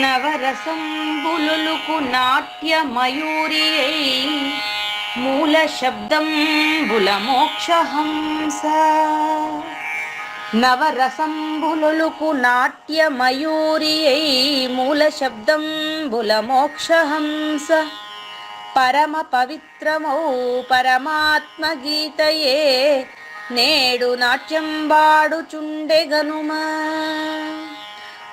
నవరసంబులుకు నాట్య మయూరియై మూల శబ్దంబుల మోక్షహంస. నవరసంబులుకు నాట్య మయూరియై మూల శబ్దంబుల మోక్షహంస. పరమ పవిత్రమౌ పరమాత్మ గీతయే నేడు నాట్యం బాడుచుండెగనుమా.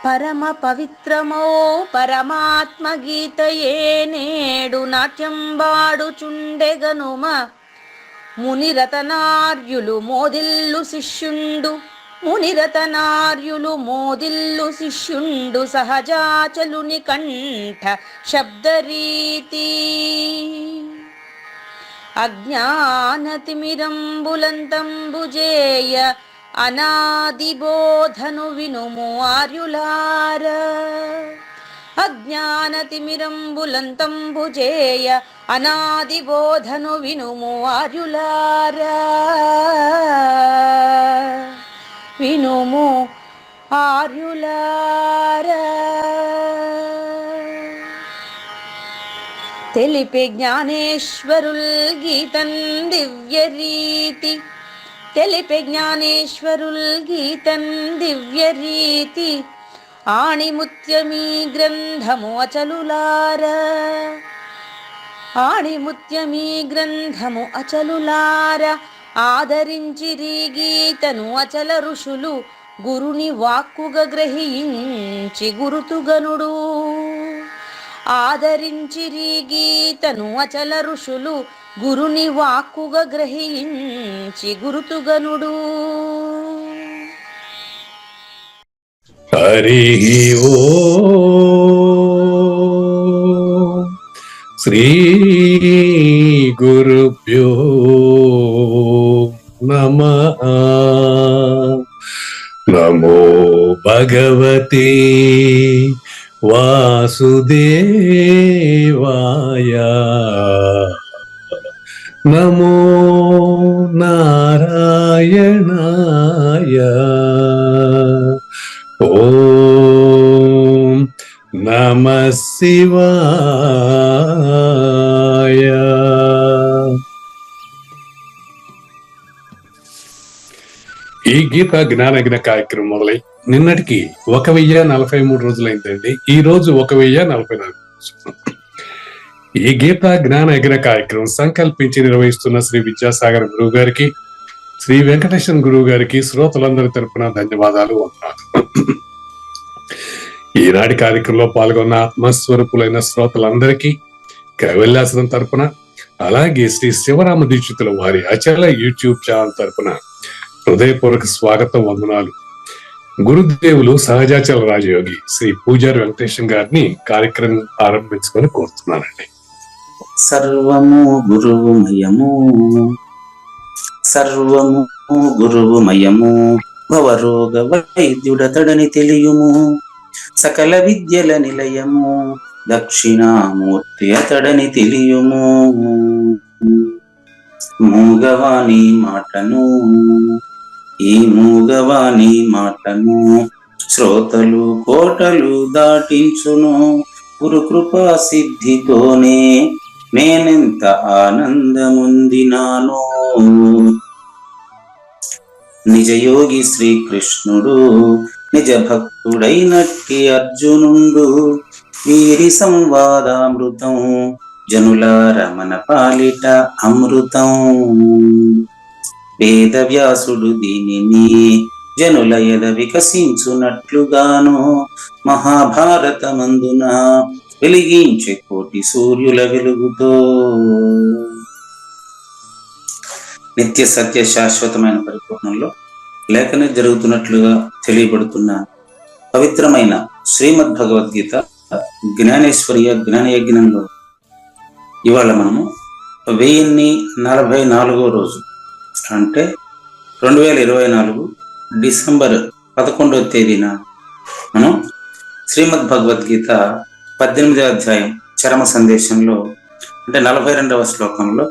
పరమ పవిత్రమో పరమాత్మ గీతయే నేడు నాట్యం బాడుచుండెగనుమ. మునిరతనార్యులు మోదిల్లు శిష్యుండు, మునిరతనార్యులు మోదిల్లు శిష్యుండు సహజాచలుని కంఠ శబ్దరీతి. అజ్ఞానతిమిరంబులంతంబుజేయ అనాదిబోధను వినుము ఆర్యులార. అజ్ఞానతిమిరంబులంతంబుజేయ అనాదిబోధను వినుము ఆర్యులార. వినుము ఆర్యులార. తెలిపే జ్ఞానేశ్వరుల్ గీతన్ దివ్య రీతి. తెలిపే జ్ఞానేశ్వరుల్ గీతన్ దివ్య రీతి. ఆణిముత్యమీ గ్రంథము అచలులార. ఆణిముత్యమీ గ్రంథము అచలులార. ఆదరించిరి గీతను అచల ఋషులు గురుని వాక్కుగా గ్రహించి గురుతుగనుడు. ఆదరించిరి గీతను అచల ఋషులు గురుని వాక్కుగా గ్రహించి గురుతుగనుడు. హరి ఓం శ్రీ గురుభ్యో నమః. నమో భగవతే వాసుదేవాయ. నమో నారాయణాయ. ఓం నమః శివాయ. ఈ గీత జ్ఞానజ్ఞ కార్యక్రమం మొదలై నిన్నటికి 1043 రోజులైందండి. ఈ రోజు 1044 రోజులు. ఈ గీత జ్ఞాన యజ్ఞ కార్యక్రమం సంకల్పించి నిర్వహిస్తున్న శ్రీ విద్యాసాగర్ గురువు గారికి, శ్రీ వెంకటేశ్వర గురువు గారికి శ్రోతలందరి తరపున ధన్యవాదాలు, వందనాలు. ఈనాటి కార్యక్రమంలో పాల్గొన్న ఆత్మస్వరూపులైన శ్రోతలందరికీ కైవల్యాసనం తరపున, అలాగే శ్రీ శివరామ దీక్షితుల వారి అచల యూట్యూబ్ ఛానల్ తరపున హృదయపూర్వక స్వాగతం, వందనాలు. గురుదేవులు సహజాచల రాజయోగి శ్రీ పూజారి వెంకటేశ్వర గారిని కార్యక్రమం ఆరంభించుకొని కోరుతున్నానండి. సర్వము గురువుమయము, సర్వము గురువుమయము, భవరోగ వైద్యుడతడని తెలియుము, సకల విద్యల నిలయము, దక్షిణామూర్తి అతడని తెలియుము. మూగవాణి మాటను, ఈ మూగవాణి మాటను శ్రోతలు కోటలు దాటించును, గురు కృపా సిద్ధితోనే నేనెంత ఆనందముందినాను. నిజయోగి శ్రీకృష్ణుడు నిజ భక్తుడైనట్టి అర్జునుండు, వీరి సంవాదామృతం జనుల రమణ పాలిట అమృతం. వేదవ్యాసుడు దీనిని జనుల ఎద వికసించునట్లుగాను మహాభారతమందున వెలిగించే కోటి సూర్యుల వెలుగుతో. నిత్య సత్య శాశ్వతమైన పరిపూర్ణంలో లేఖనే జరుగుతున్నట్లుగా తెలియబడుతున్న పవిత్రమైన శ్రీమద్ భగవద్గీత జ్ఞానేశ్వర్య జ్ఞానయజ్ఞంలో ఇవాళ మనము 1044వ రోజు, అంటే 2024 డిసెంబర్ 11వ తేదీన మనం శ్రీమద్ భగవద్గీత 18వ అధ్యాయం చరమ సందేశంలో, అంటే 42వ శ్లోకంలో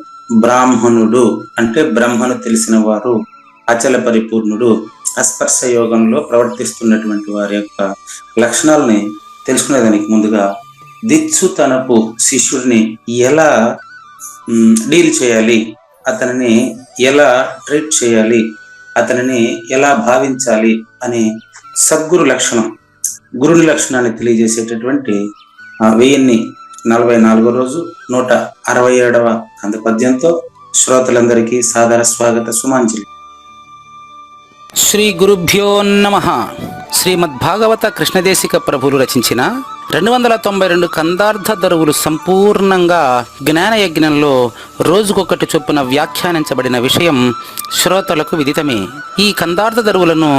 బ్రాహ్మణుడు అంటే బ్రహ్మను తెలిసిన వారు, అచల పరిపూర్ణుడు, అస్పర్శ యోగంలో ప్రవర్తిస్తున్నటువంటి వారి యొక్క లక్షణాలని తెలుసుకునేదానికి ముందుగా దిత్సు తనపు శిష్యుడిని ఎలా డీల్ చేయాలి, అతనిని ఎలా ట్రీట్ చేయాలి, అతనిని ఎలా భావించాలి అనే సద్గురు లక్షణం, గురుని లక్షణాన్ని తెలియజేసేటటువంటి 1044వ రోజు 167వ కంద పద్యంతో శ్రోతలందరికీ సాదర స్వాగత సుమాంజలి. శ్రీ గురుభ్యో నమః. శ్రీమద్భాగవత కృష్ణదేశిక ప్రభులు రచించిన 292 కందార్థ దరువులు సంపూర్ణంగా జ్ఞానయజ్ఞంలో రోజుకొకటి చొప్పున వ్యాఖ్యానించబడిన విషయం శ్రోతలకు విదితమే. ఈ కందార్థ దరువులను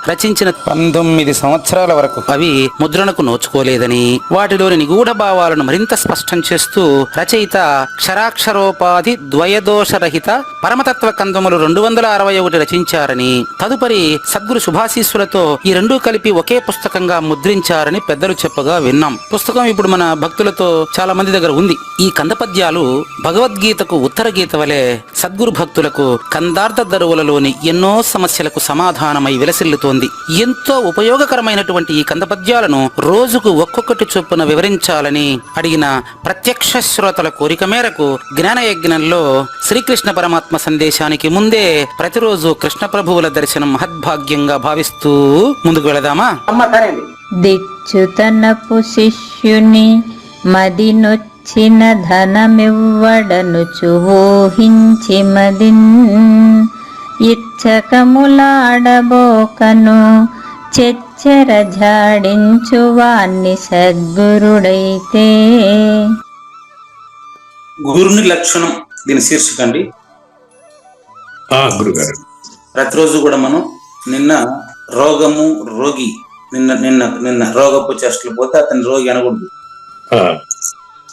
రచించిన 19 సంవత్సరాల వరకు అవి ముద్రణకు నోచుకోలేదని, వాటిలోని నిగూఢ భావాలను మరింత స్పష్టం చేస్తూ రచయిత క్షరాక్షరోపాధి ద్వయదోషరహిత పరమతత్వ కందములు 261 రచించారని, తదుపరి సద్గురు శుభాశీస్సులతో ఈ రెండూ కలిపి ఒకే పుస్తకంగా ముద్రించారని పెద్దలు చెప్పగా విన్నాం. పుస్తకం ఇప్పుడు మన భక్తులతో చాలా మంది దగ్గర ఉంది. ఈ కంద పద్యాలు భగవద్గీతకు ఉత్తర గీత వలె సద్గురు భక్తులకు కందార్థ దరువులలోని ఎన్నో సమస్యలకు సమాధానమై విలసిల్లుతోంది. ఎంతో ఉపయోగకరమైనటువంటి ఈ కంద పద్యాలను రోజుకు ఒక్కొక్కటి చొప్పున వివరించాలని అడిగిన ప్రత్యక్ష శ్రోతల కోరిక మేరకు జ్ఞానయజ్ఞంలో శ్రీకృష్ణ పరమాత్మ సందేశానికి ముందే ప్రతిరోజు కృష్ణ ప్రభువుల దర్శనం మహద్భాగ్యంగా భావిస్తూ ముందుకు వెళదామా? దిచ్చుతనపు శిష్యుని మదినొచ్చిన ధనమివ్వడనుచు ఊహించి మదిన్ ఇచ్చకములాడబోకను చెచ్చెర జాడించు వాణ్ణి సద్గురుడైతే. గురుని లక్షణం దీని శీర్షిక అండి. గురుగారు, ప్రతిరోజు కూడా మనం నిన్న రోగము రోగి, నిన్న నిన్న నిన్న రోగపు చేష్టలు పోతే అతని రోగి అనకూడదు.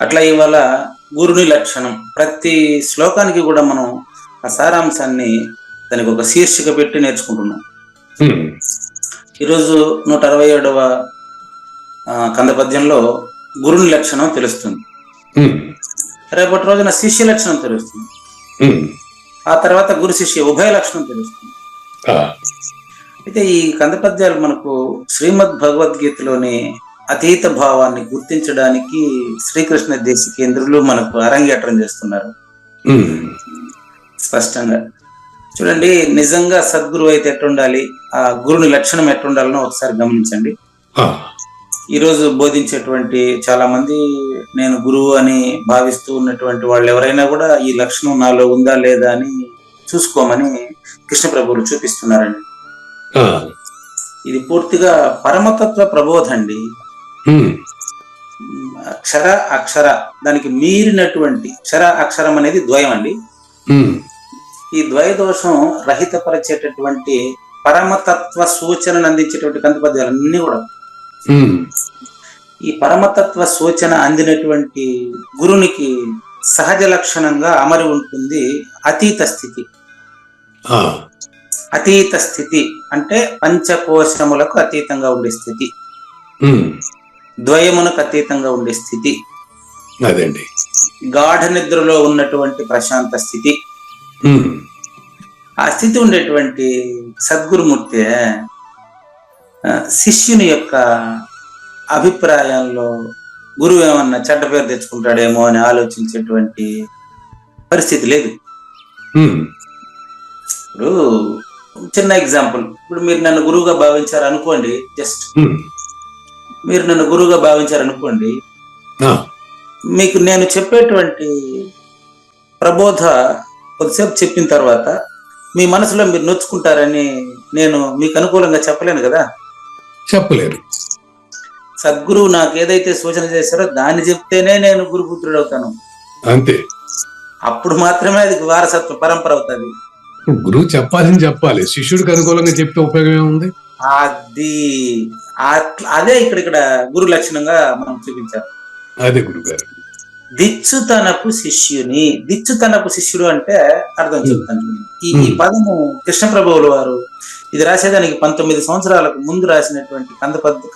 అట్లా ఇవాళ గురుని లక్షణం, ప్రతి శ్లోకానికి కూడా మనం ఆ సారాంశాన్ని దానికి ఒక శీర్షిక పెట్టి నేర్చుకుంటున్నాం. ఈరోజు 167వ కంద పద్యంలో గురుని లక్షణం తెలుస్తుంది. రేపటి రోజున శిష్య లక్షణం తెలుస్తుంది. ఆ తర్వాత గురు శిష్య ఉభయ లక్షణం తెలుస్తుంది. అయితే ఈ కంద పద్యాలు మనకు శ్రీమద్ భగవద్గీతలోని అతీత భావాన్ని గుర్తించడానికి శ్రీకృష్ణ దేశికేంద్రులు మనకు అరంగేట్రం చేస్తున్నారు. స్పష్టంగా చూడండి, నిజంగా సద్గురు అయితే ఎట్టుండాలి, ఆ గురుని లక్షణం ఎట్టుండాలనో ఒకసారి గమనించండి. ఈరోజు బోధించేటువంటి చాలా మంది నేను గురువు అని భావిస్తూ ఉన్నటువంటి వాళ్ళు ఎవరైనా కూడా ఈ లక్షణం నాలో ఉందా లేదా అని చూసుకోమని కృష్ణ ప్రభువులు చూపిస్తున్నారండి. ఇది పూర్తిగా పరమతత్వ ప్రబోధ అండి. అక్షర అక్షర దానికి మీరినటువంటి క్షర అక్షరం అనేది ద్వయం అండి. ఈ ద్వయ దోషం రహితపరిచేటటువంటి పరమతత్వ సూచనను అందించేటువంటి కంద పద్యాలన్నీ కూడా ఈ పరమతత్వ సూచన అందినటువంటి గురునికి సహజ లక్షణంగా అమరి ఉంటుంది అతీత స్థితి. అతీత స్థితి అంటే పంచకోశములకు అతీతంగా ఉండే స్థితి, ద్వయమునకు అతీతంగా ఉండే స్థితి, అదండి గాఢ నిద్రలో ఉన్నటువంటి ప్రశాంత స్థితి. ఆ స్థితి ఉండేటువంటి సద్గురుమూర్తి శిష్యుని యొక్క అభిప్రాయంలో గురువు ఏమన్నా చెడ్డ పేరు తెచ్చుకుంటాడేమో అని ఆలోచించేటువంటి పరిస్థితి లేదు. ఇప్పుడు చిన్న ఎగ్జాంపుల్, ఇప్పుడు మీరు నన్ను గురువుగా భావించారు అనుకోండి, జస్ట్ మీరు నన్ను గురువుగా భావించారు అనుకోండి, మీకు నేను చెప్పేటువంటి ప్రబోధ కొద్దిసేపు చెప్పిన తర్వాత మీ మనసులో మీరు నొచ్చుకుంటారని నేను మీకు అనుకూలంగా చెప్పలేను కదా. చెప్పలేరు. సద్గురువు నాకు ఏదైతే సూచన చేశారో దాన్ని చెప్తేనే నేను గురుపుత్రుడు అవుతాను. అంతే. అప్పుడు మాత్రమే అది వారసత్వ పరంపర అవుతుంది. గురువు చెప్పాలని చెప్పాలి, శిష్యుడికి అనుకూలంగా చెప్తే ఉపయోగం ఏముంది? అది అదే ఇక్కడ గురు లక్షణంగా మనం చూపించారు. అదే గురుగారు. దిచ్చుతనపు శిష్యుని, దిచ్చుతనపు శిష్యుడు అంటే అర్థం చెప్తాను. ఈ పదము కృష్ణ ప్రభువుల వారు ఇది రాసేదానికి 19 సంవత్సరాలకు ముందు రాసినటువంటి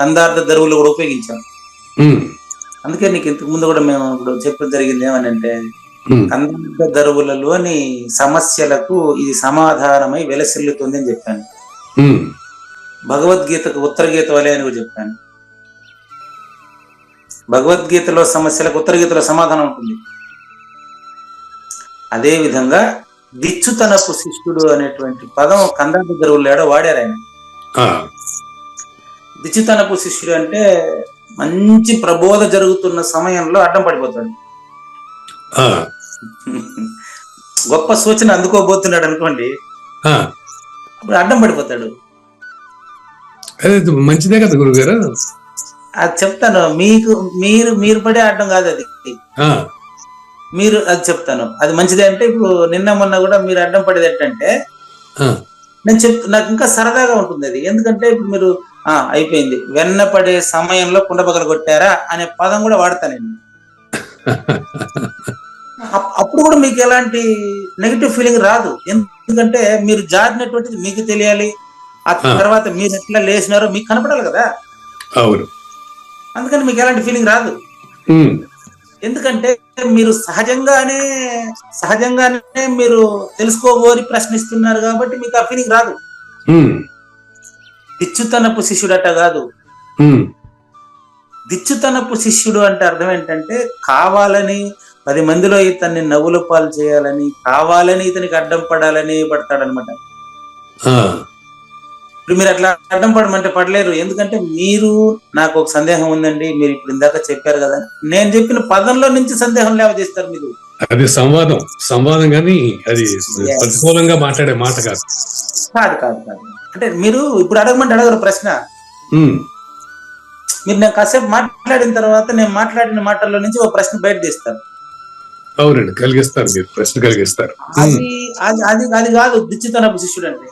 కందార్థ దరువులు కూడా ఉపయోగించాం. అందుకే నీకు ఇంతకు ముందు కూడా మేము ఇప్పుడు చెప్పడం జరిగింది ఏమని అంటే, కందార్థ దరువులలోని సమస్యలకు ఇది సమాధానమై వెలసిల్లుతుంది అని చెప్పాను. భగవద్గీతకు ఉత్తర గీత వలె అని కూడా చెప్పాను. భగవద్గీతలో సమస్యలకు ఉత్తర గీతలో సమాధానం ఉంటుంది. అదే విధంగా దిచ్చుతనపు శిష్యుడు అనేటువంటి పదం కందార్థ దరువులు ఏడో వాడారు ఆయన. దిచ్చుతనపు శిష్యుడు అంటే మంచి ప్రబోధ జరుగుతున్న సమయంలో అడ్డం పడిపోతాడు. గొప్ప సూచన అందుకోబోతున్నాడు అనుకోండి, అప్పుడు అడ్డం పడిపోతాడు. మంచిదే కదా గురుగారు. అది చెప్తాను మీరు పడే అడ్డం కాదు అది, మీరు అది చెప్తాను. అది మంచిదే అంటే ఇప్పుడు నిన్న మొన్న కూడా మీరు అడ్డం పడేది ఏంటంటే, నేను నాకు ఇంకా సరదాగా ఉంటుంది అది. ఎందుకంటే ఇప్పుడు మీరు అయిపోయింది వెన్న పడే సమయంలో కుండబగలు కొట్టారా అనే పదం కూడా వాడతాను నేను. అప్పుడు కూడా మీకు ఎలాంటి నెగిటివ్ ఫీలింగ్ రాదు. ఎందుకంటే మీరు జారినటువంటిది మీకు తెలియాలి, ఆ తర్వాత మీరు ఎట్లా లేచినారో మీకు కనపడాలి కదా. అవును. అందుకని మీకు ఎలాంటి ఫీలింగ్ రాదు. ఎందుకంటే మీరు సహజంగానే మీరు తెలుసుకోబోని ప్రశ్నిస్తున్నారు కాబట్టి మీకు ఆ ఫీలింగ్ రాదు. దిచ్చుతనపు శిష్యుడట కాదు. దిచ్చుతనపు శిష్యుడు అంటే అర్థం ఏంటంటే, కావాలని 10 మందిలో ఇతన్ని నవ్వుల పాలు చేయాలని, కావాలని ఇతనికి అడ్డం పడాలని పడతాడనమాట. ఇప్పుడు మీరు అట్లా అడ్డం పడమంటే పడలేరు. ఎందుకంటే మీరు నాకు ఒక సందేహం ఉందండి, మీరు ఇప్పుడు ఇందాక చెప్పారు కదా, నేను చెప్పిన పదంలో నుంచి సందేహం లేవదీస్తారు మీరు. అది సంవాదం కానీ అది ప్రతికూలంగా మాట్లాడే మాట కాదు. కాదు. అంటే మీరు ఇప్పుడు అడగమంటే అడగరు ప్రశ్న. మీరు నేను కాసేపు మాట్లాడిన తర్వాత నేను మాట్లాడిన మాటల్లో నుంచి ఒక ప్రశ్న బయట తీస్తారు. అవునండి, కలిగిస్తారు, మీరు ప్రశ్న కలిగిస్తారు. అది కాదు దిచ్చుతనపు శిష్యుడు అంటే.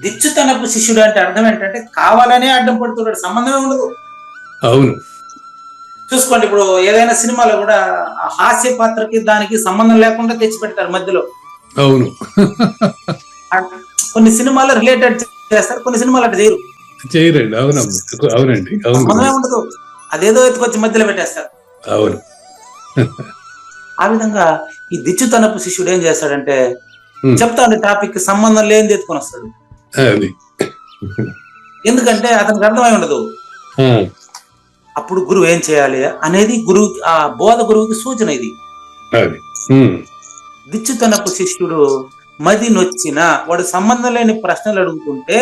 దిచ్చుతనపు శిష్యుడు అంటే అర్థం ఏంటంటే, కావాలనే అడ్డం పడుతున్నాడు, సంబంధమే ఉండదు. అవును. చూసుకోండి, ఇప్పుడు ఏదైనా సినిమాలో కూడా హాస్య పాత్రకి దానికి సంబంధం లేకుండా తెచ్చి పెడతారు మధ్యలో. అవును. కొన్ని సినిమాలు రిలేటెడ్ చేస్తారు, కొన్ని సినిమాలు అట్లా చేయరండి. అవునండి, సంబంధమే ఉండదు, అదేదో ఎత్తుకొచ్చి మధ్యలో పెట్టేస్తారు. అవును. ఆ విధంగా ఈ దిచ్చుతనపు శిష్యుడు ఏం చేస్తాడంటే, చెప్తాను టాపిక్ సంబంధం లేనిది ఎత్తుకొని వస్తాడు. ఎందుకంటే అతనికి అర్థమై ఉండదు. అప్పుడు గురువు ఏం చేయాలి అనేది ఆ బోధ గురువుకి సూచన ఇది. దిచ్చుతనపు శిష్యుడు మది నొచ్చిన వాడు సంబంధం లేని ప్రశ్నలు అడుగుతుంటే,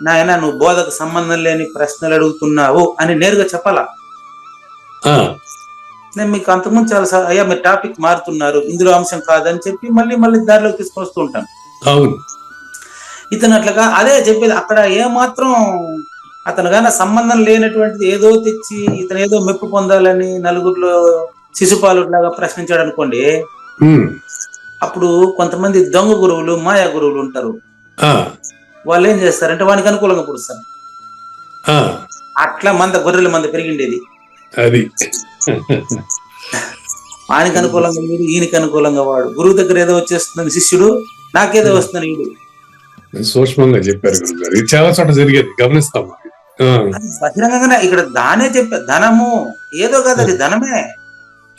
నాయన నువ్వు బోధకు సంబంధం లేని ప్రశ్నలు అడుగుతున్నావు అని నేరుగా చెప్పాలా. నేను మీకు అంతకుముందు చాలా అయ్యా మీరు టాపిక్ మారుతున్నారు, ఇందులో అంశం కాదని చెప్పి మళ్ళీ దారిలోకి తీసుకొని వస్తూ ఉంటాను. అవును. ఇతను అట్లా అదే చెప్పేది. అక్కడ ఏమాత్రం అతను కానీ సంబంధం లేనటువంటిది ఏదో తెచ్చి ఇతను ఏదో మెప్పు పొందాలని నలుగురిలో శిశుపాలులాగా ప్రశ్నించాడు అనుకోండి, అప్పుడు కొంతమంది దొంగ గురువులు, మాయా గురువులు ఉంటారు. వాళ్ళు ఏం చేస్తారంటే వానికి అనుకూలంగా పుడుస్తారు. అట్లా గొర్రెల మంద పెరిగిండేది. అది వానికి అనుకూలంగా వీడు, ఈయనకి అనుకూలంగా వాడు. గురువు దగ్గర ఏదో వచ్చేస్తుందని శిష్యుడు, నాకేదో వస్తుందని వీడు. సూక్ష్మంగా చెప్పారు గురుగారు. ఇది చాలా చోట జరిగేది, గమనిస్తాం. బహిరంగంగానే ఇక్కడ దానే చెప్పారు. ధనము ఏదో కాదు, అది ధనమే.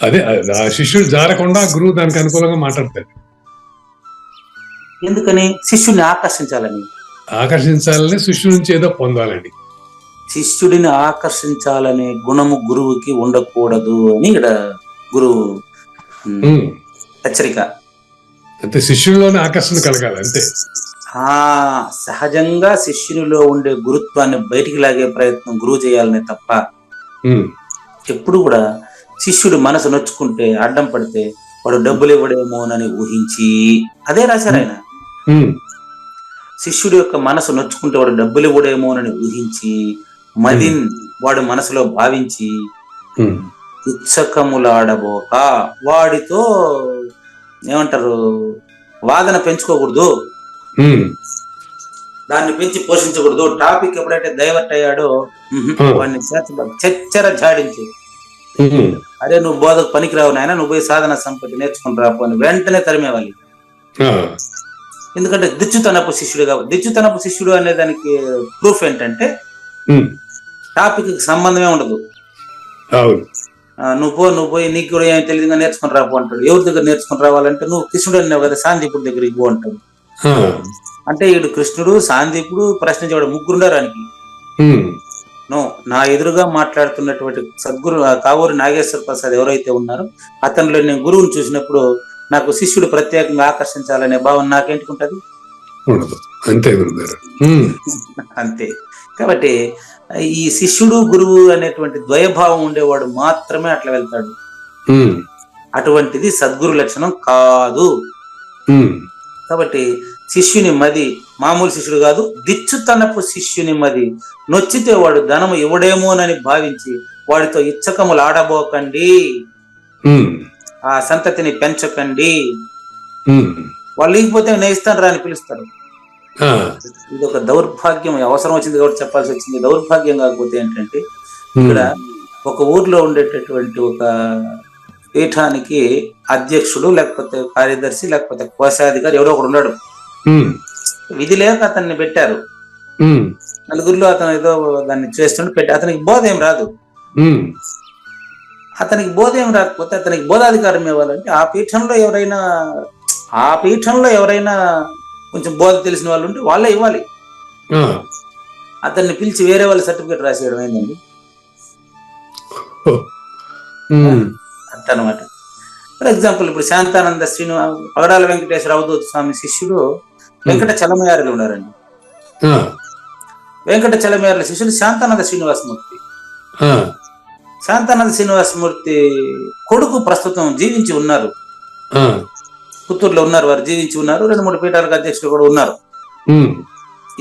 అదే ఆ శిష్యుడు జారకుండా గురువు దానికి అనుకూలంగా మాట్లాడతాడు. ఎందుకని? శిష్యుడిని ఆకర్షించాలని, శిష్యుడి నుంచి ఏదో పొందాలని. శిష్యుడిని ఆకర్షించాలనే గుణము గురువుకి ఉండకూడదు అని ఇక్కడ గురువు హెచ్చరిక. అంటే శిష్యుల్లోనే ఆకర్షణ కలగాలి అంతే. సహజంగా శిష్యునిలో ఉండే గురుత్వాన్ని బయటికి లాగే ప్రయత్నం గురువు చేయాలనే తప్ప, ఎప్పుడు కూడా శిష్యుడు మనసు నొచ్చుకుంటే అడ్డం పడితే వాడు డబ్బులు ఇవ్వడేమోనని ఊహించి, అదే రాశారు ఆయన. శిష్యుడి యొక్క మనసు నొచ్చుకుంటే వాడు డబ్బులు ఇవ్వడేమోనని ఊహించి మదిన్ వాడు మనసులో భావించి ఇచ్చకములాడబోక వాడితో ఏమంటారు వాదన పెంచుకోకూడదు, దాన్ని పెంచి పోషించకూడదు. టాపిక్ ఎప్పుడైతే డైవర్ట్ అయ్యాడో వాడిని చచ్చర జాడించు. అరే నువ్వు బోధకు పనికిరావు నాయన, నువ్వు పోయి సాధన సంపత్తి నేర్చుకుని రాపు అని వెంటనే తరిమేవాలి. ఎందుకంటే దిచ్చుతనపు శిష్యుడు కాబట్టి. దిచ్చుతనపు శిష్యుడు అనే దానికి ప్రూఫ్ ఏంటంటే టాపిక్ సంబంధమే ఉండదు. నువ్వు పోయి నీకు కూడా ఏమి తెలియదుగా నేర్చుకుని రాపు అంటాడు. ఎవరి దగ్గర నేర్చుకుని రావాలంటే నువ్వు కృష్ణుడు అన్నావు కదా, సాందీపుడి దగ్గరికి పో అంటాడు. అంటే ఈడు కృష్ణుడు, సాందీపుడు, ప్రశ్నించేవాడు ముగ్గురుండారు ఆయనకి. నా ఎదురుగా మాట్లాడుతున్నటువంటి సద్గురు కావూరి నాగేశ్వర ప్రసాద్ ఎవరైతే ఉన్నారో అతనిలో నేను గురువుని చూసినప్పుడు నాకు శిష్యుడు ప్రత్యేకంగా ఆకర్షించాలనే భావన నాకేంటుకుంటది? అంతే. కాబట్టి ఈ శిష్యుడు గురువు అనేటువంటి ద్వయభావం ఉండేవాడు మాత్రమే అట్లా వెళ్తాడు. అటువంటిది సద్గురు లక్షణం కాదు. కాబట్టి శిష్యుని మది మామూలు శిష్యుడు కాదు, దిచ్చుతనపు శిష్యుని మది నొచ్చితే వాడు ధనము ఇవ్వడేమోనని భావించి వాడితో ఇచ్చకములు ఆడబోకండి, ఆ సంతతిని పెంచకండి. వాళ్ళు లేకపోతే నేను ఇస్తాను రా అని పిలుస్తారు. ఇది ఒక దౌర్భాగ్యం. అవసరం వచ్చింది కాబట్టి చెప్పాల్సి వచ్చింది. దౌర్భాగ్యం కాకపోతే ఏంటంటే ఇక్కడ ఒక ఊర్లో ఉండేటటువంటి ఒక పీఠానికి అధ్యక్షుడు లేకపోతే కార్యదర్శి లేకపోతే కోశాధికారి ఎవరో ఒకడు ఉన్నాడు. విధి లేక అతన్ని పెట్టారు. నలుగురిలో అతను ఏదో దాన్ని చేస్తుంటే పెట్టి అతనికి బోధ ఏం రాదు. అతనికి బోధ ఏం రాకపోతే అతనికి బోధాధికారం ఇవ్వాలంటే ఆ పీఠంలో ఎవరైనా కొంచెం బోధ తెలిసిన వాళ్ళు ఉంటే వాళ్ళే ఇవ్వాలి. అతన్ని పిలిచి వేరే వాళ్ళ సర్టిఫికేట్ రాసేయడం ఏంటండి అన్నమాట. ఫర్ ఎగ్జాంపుల్ ఇప్పుడు శాంతానంద పగడాల వెంకటేశ్వర అవధూత స్వామి శిష్యుడు వెంకట చలమయారులు ఉన్నారండి. వెంకట చలమయారుల శిష్యుడు శాంతానంద శ్రీనివాసమూర్తి. శాంతానంద శ్రీనివాసమూర్తి కొడుకు ప్రస్తుతం జీవించి ఉన్నారు, పుత్తూరులో ఉన్నారు. వారు జీవించి ఉన్నారు. 2-3 పీఠాలకు అధ్యక్షులు కూడా ఉన్నారు.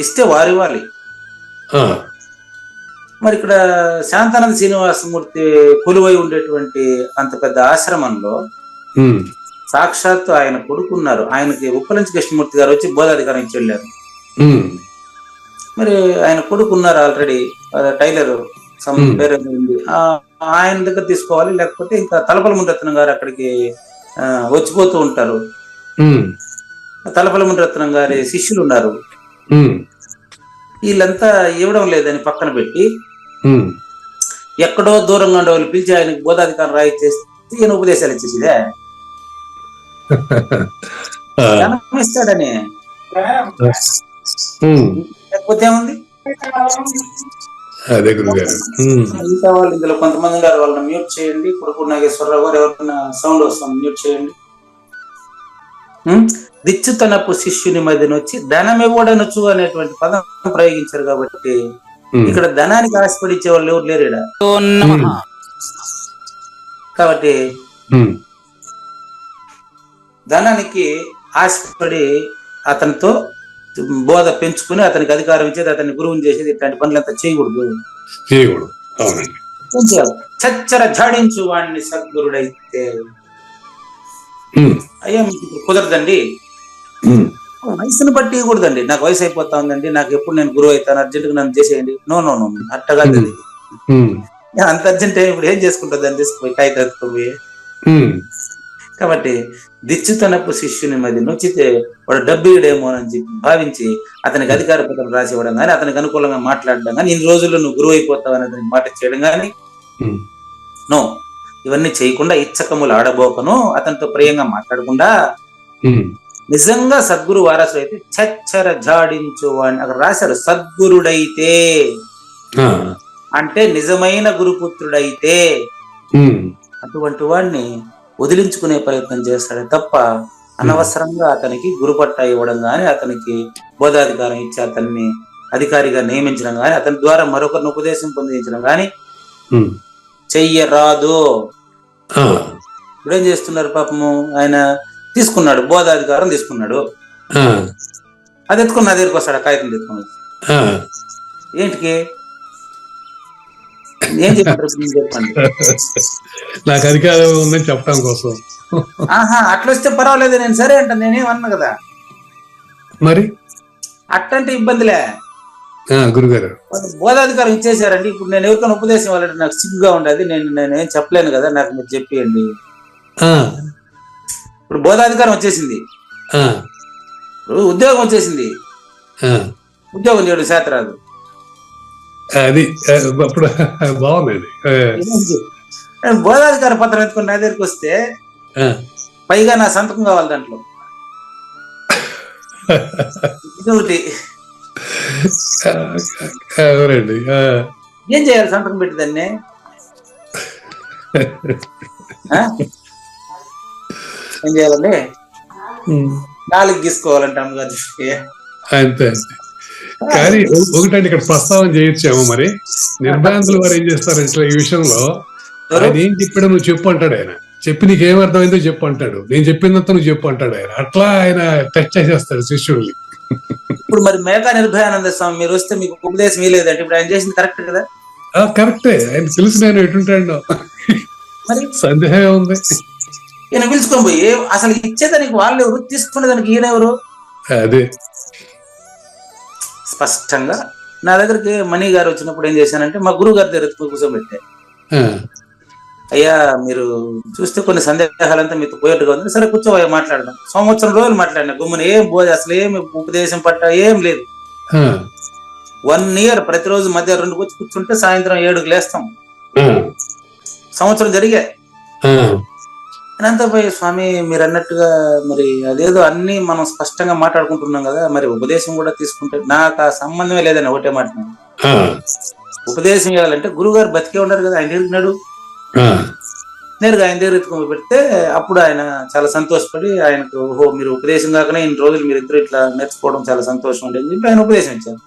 ఇస్తే వారు ఇవ్వాలి. మరి ఇక్కడ శాంతానంద శ్రీనివాసమూర్తి కొలువై ఉండేటువంటి అంత పెద్ద ఆశ్రమంలో సాక్షాత్తు ఆయన కొడుకున్నారు. ఆయనకి ఉప్పలంచి కృష్ణమూర్తి గారు వచ్చి బోధాధికారం ఇచ్చి వెళ్ళారు. మరి ఆయన కొడుకున్నారు ఆల్రెడీ, టైలర్ పేరు ఆయన దగ్గర తీసుకోవాలి. లేకపోతే ఇంకా తలపల మునిరత్నం గారు అక్కడికి వచ్చిపోతూ ఉంటారు. తలపల మునిరత్నం గారి శిష్యులు ఉన్నారు. వీళ్ళంతా ఇవ్వడం లేదని పక్కన పెట్టి ఎక్కడో దూరంగా ఉండే వాళ్ళు పిలిచి ఆయనకు బోధాధికారం రాయిచ్చేసి ఈయన ఉపదేశాలు ఇచ్చేసిదే ఇస్తాడని. లేకపోతే ఏముంది? మిగతా వాళ్ళు ఇందులో కొంతమంది గారు వాళ్ళని మ్యూట్ చేయండి. కొడుకు నాగేశ్వరరావు గారు ఎవరైనా సౌండ్ వస్తాం మ్యూట్ చేయండి. దిచ్చుతనపు శిష్యుని మధ్యన వచ్చి ధనం ఇవ్వడనొచ్చు అనేటువంటి పదం ప్రయోగించారు. కాబట్టి ఇక్కడ ధనానికి ఆశపడిచ్చే వాళ్ళు ఎవరు లేరు ఇక్కడ. కాబట్టి ధనానికి ఆశపడి అతనితో బోధ పెంచుకుని అతనికి అధికారం ఇచ్చేది, అతన్ని గురువుని చేసేది, ఇట్లాంటి పనులంతా చేయకూడదు. చచ్చర జాడించు వాడిని సద్గురుడైతే. అయ్యా మీకు కుదరదండి, వయసును బట్టి ఇవ్వకూడదండి. నాకు వయసు అయిపోతా ఉందండి, నాకు ఎప్పుడు నేను గురువు అవుతాను, అర్జెంట్ గా నన్ను చేసేయండి. నో నో నో అట్టగా అంత అర్జెంట్ ఇప్పుడు ఏం చేసుకుంటుంది అని తీసుకుపోయి కాగితపోయి. కాబట్టి దిచ్చుతనపు శిష్యుని మధ్య నొచ్చితే వాడు డబ్బు ఇవ్వడేమో అని చెప్పి భావించి అతనికి అధికార పత్రం రాసివ్వడం కానీ, అతనికి అనుకూలంగా మాట్లాడడం కానీ, ఇన్ని రోజుల్లో నువ్వు గురువు అయిపోతావు అని అతనికి మాట చేయడం కానీ నో. ఇవన్నీ చేయకుండా ఇచ్చకములు ఆడబోకను, అతనితో ప్రియంగా మాట్లాడకుండా నిజంగా సద్గురు వారసుడు అయితే చచ్చర జాడించు అని అక్కడ రాశారు. సద్గురుడైతే అంటే నిజమైన గురుపుత్రుడైతే అటువంటి వాడిని వదిలించుకునే ప్రయత్నం చేస్తాడే తప్ప అనవసరంగా అతనికి గురుపట్ట ఇవ్వడం గాని, అతనికి బోధాధికారం ఇచ్చి అతన్ని అధికారిగా నియమించడం గాని, అతని ద్వారా మరొకరిని ఉపదేశం పొందించడం గాని చెయ్యరాదు. ఇప్పుడేం చేస్తున్నారు పాపము, ఆయన తీసుకున్నాడు బోధాధికారం తీసుకున్నాడు, అది ఎత్తుకుని నా దగ్గరికి వస్తాడు కాగితం తీసుకున్నాడు. ఏంటికి ఏం చెప్పంటారు మీరు చెప్పండి. నాకు అధికారం ఉందని చెప్పడం కోసం. ఆహా, అట్లా వస్తే పర్వాలేదు, నేను సరే అంటాను, నేనేమన్నా కదా. మరి అట్టంటే ఇబ్బందిలే. గురుగారు బోధాధికారం ఇచ్చేసారండి. ఇప్పుడు నేను ఎవరికైనా ఉపదేశం ఇవ్వాలంటే నాకు సిగ్గుగా ఉండదు. నేనేం చెప్పలేను కదా, నాకు మీరు చెప్పియండి. ఇప్పుడు బోధాధికారం వచ్చేసింది, ఇప్పుడు ఉద్యోగం వచ్చేసింది, ఉద్యోగం చేయడం చేత రాదు. అది అప్పుడు బాగుంది. బోధాధికార పత్రం ఎత్తుకుని నా దగ్గరికి వస్తే పైగా నా సంతకం కావాలి దాంట్లో. ఇదొకటి. అవునండి. ఏం చేయాలి సంతకం పెట్టి దాన్ని? ఏం చేయాలండి? 4 గీసుకోవాలంటే అమ్మగారికి. అంతే. కానీ ఒకటండి ఇక్కడ ప్రస్తావన చేయొచ్చాము. మరి నిర్భయాంతులు వారు ఏం చేస్తారంటే ఈ విషయంలో ఆయన ఏం చెప్పాడో నువ్వు చెప్పు అంటాడు. ఆయన చెప్పి నీకేం అర్థమైందో చెప్పు అంటాడు. నేను చెప్పినంత నువ్వు చెప్పు అంటాడు. ఆయన అట్లా ఆయన టచ్ చేసేస్తాడు శిష్యుల్ని. ఇప్పుడు మరి మేఘా నిర్భయానంద స్వామి మీరు వస్తే మీకు ఉపదేశం ఇవ్వలేదంటే ఇప్పుడు ఆయన చేసింది కరెక్ట్ కదా? కరెక్టే. ఆయన తెలిసి నేను ఎటుంటాడో మరి సందేహం ఉంది. ఈయన పిలుచుకొని పోయి అసలు ఇచ్చేదానికి వాళ్ళు ఎవరు, తీసుకునేదానికి ఈయనెవరు? అదే స్పష్టంగా నా దగ్గరికి మణి గారు వచ్చినప్పుడు ఏం చేశానంటే మా గురువు గారి దగ్గర కూర్చోబెట్టే, అయ్యా మీరు చూస్తే కొన్ని సందేహాలంతా మీతో పోయేట్టుగా ఉంది, సరే కూర్చోవయ్యా మాట్లాడదాం. 1 సంవత్సరం రోజులు మాట్లాడినా గుమ్మని, ఏం బోధ అసలు ఏమి ఉపదేశం పట్ట ఏం లేదు. 1 year ప్రతిరోజు మధ్య 2 వచ్చి కూర్చుంటే సాయంత్రం 7కి లేస్తాం. 1 సంవత్సరం జరిగా. అంతా పోయి స్వామి మీరు అన్నట్టుగా మరి అదేదో అన్ని మనం స్పష్టంగా మాట్లాడుకుంటున్నాం కదా, మరి ఉపదేశం కూడా తీసుకుంటే నాకు ఆ సంబంధమే లేదని ఒకటే మాట. ఉపదేశం ఇవ్వాలంటే గురువు గారు బతికే ఉన్నారు కదా, ఆయన ఎరుగున్నాడు. నేరుగా ఆయన దగ్గర ఎత్తుకొని పెడితే అప్పుడు ఆయన చాలా సంతోషపడి ఆయనకు, ఓహో మీరు ఉపదేశం కాకనే ఇన్ని రోజులు మీరు ఇద్దరు ఇట్లా నేర్చుకోవడం చాలా సంతోషం ఉండేది చెప్పి ఆయన ఉపదేశం ఇచ్చారు.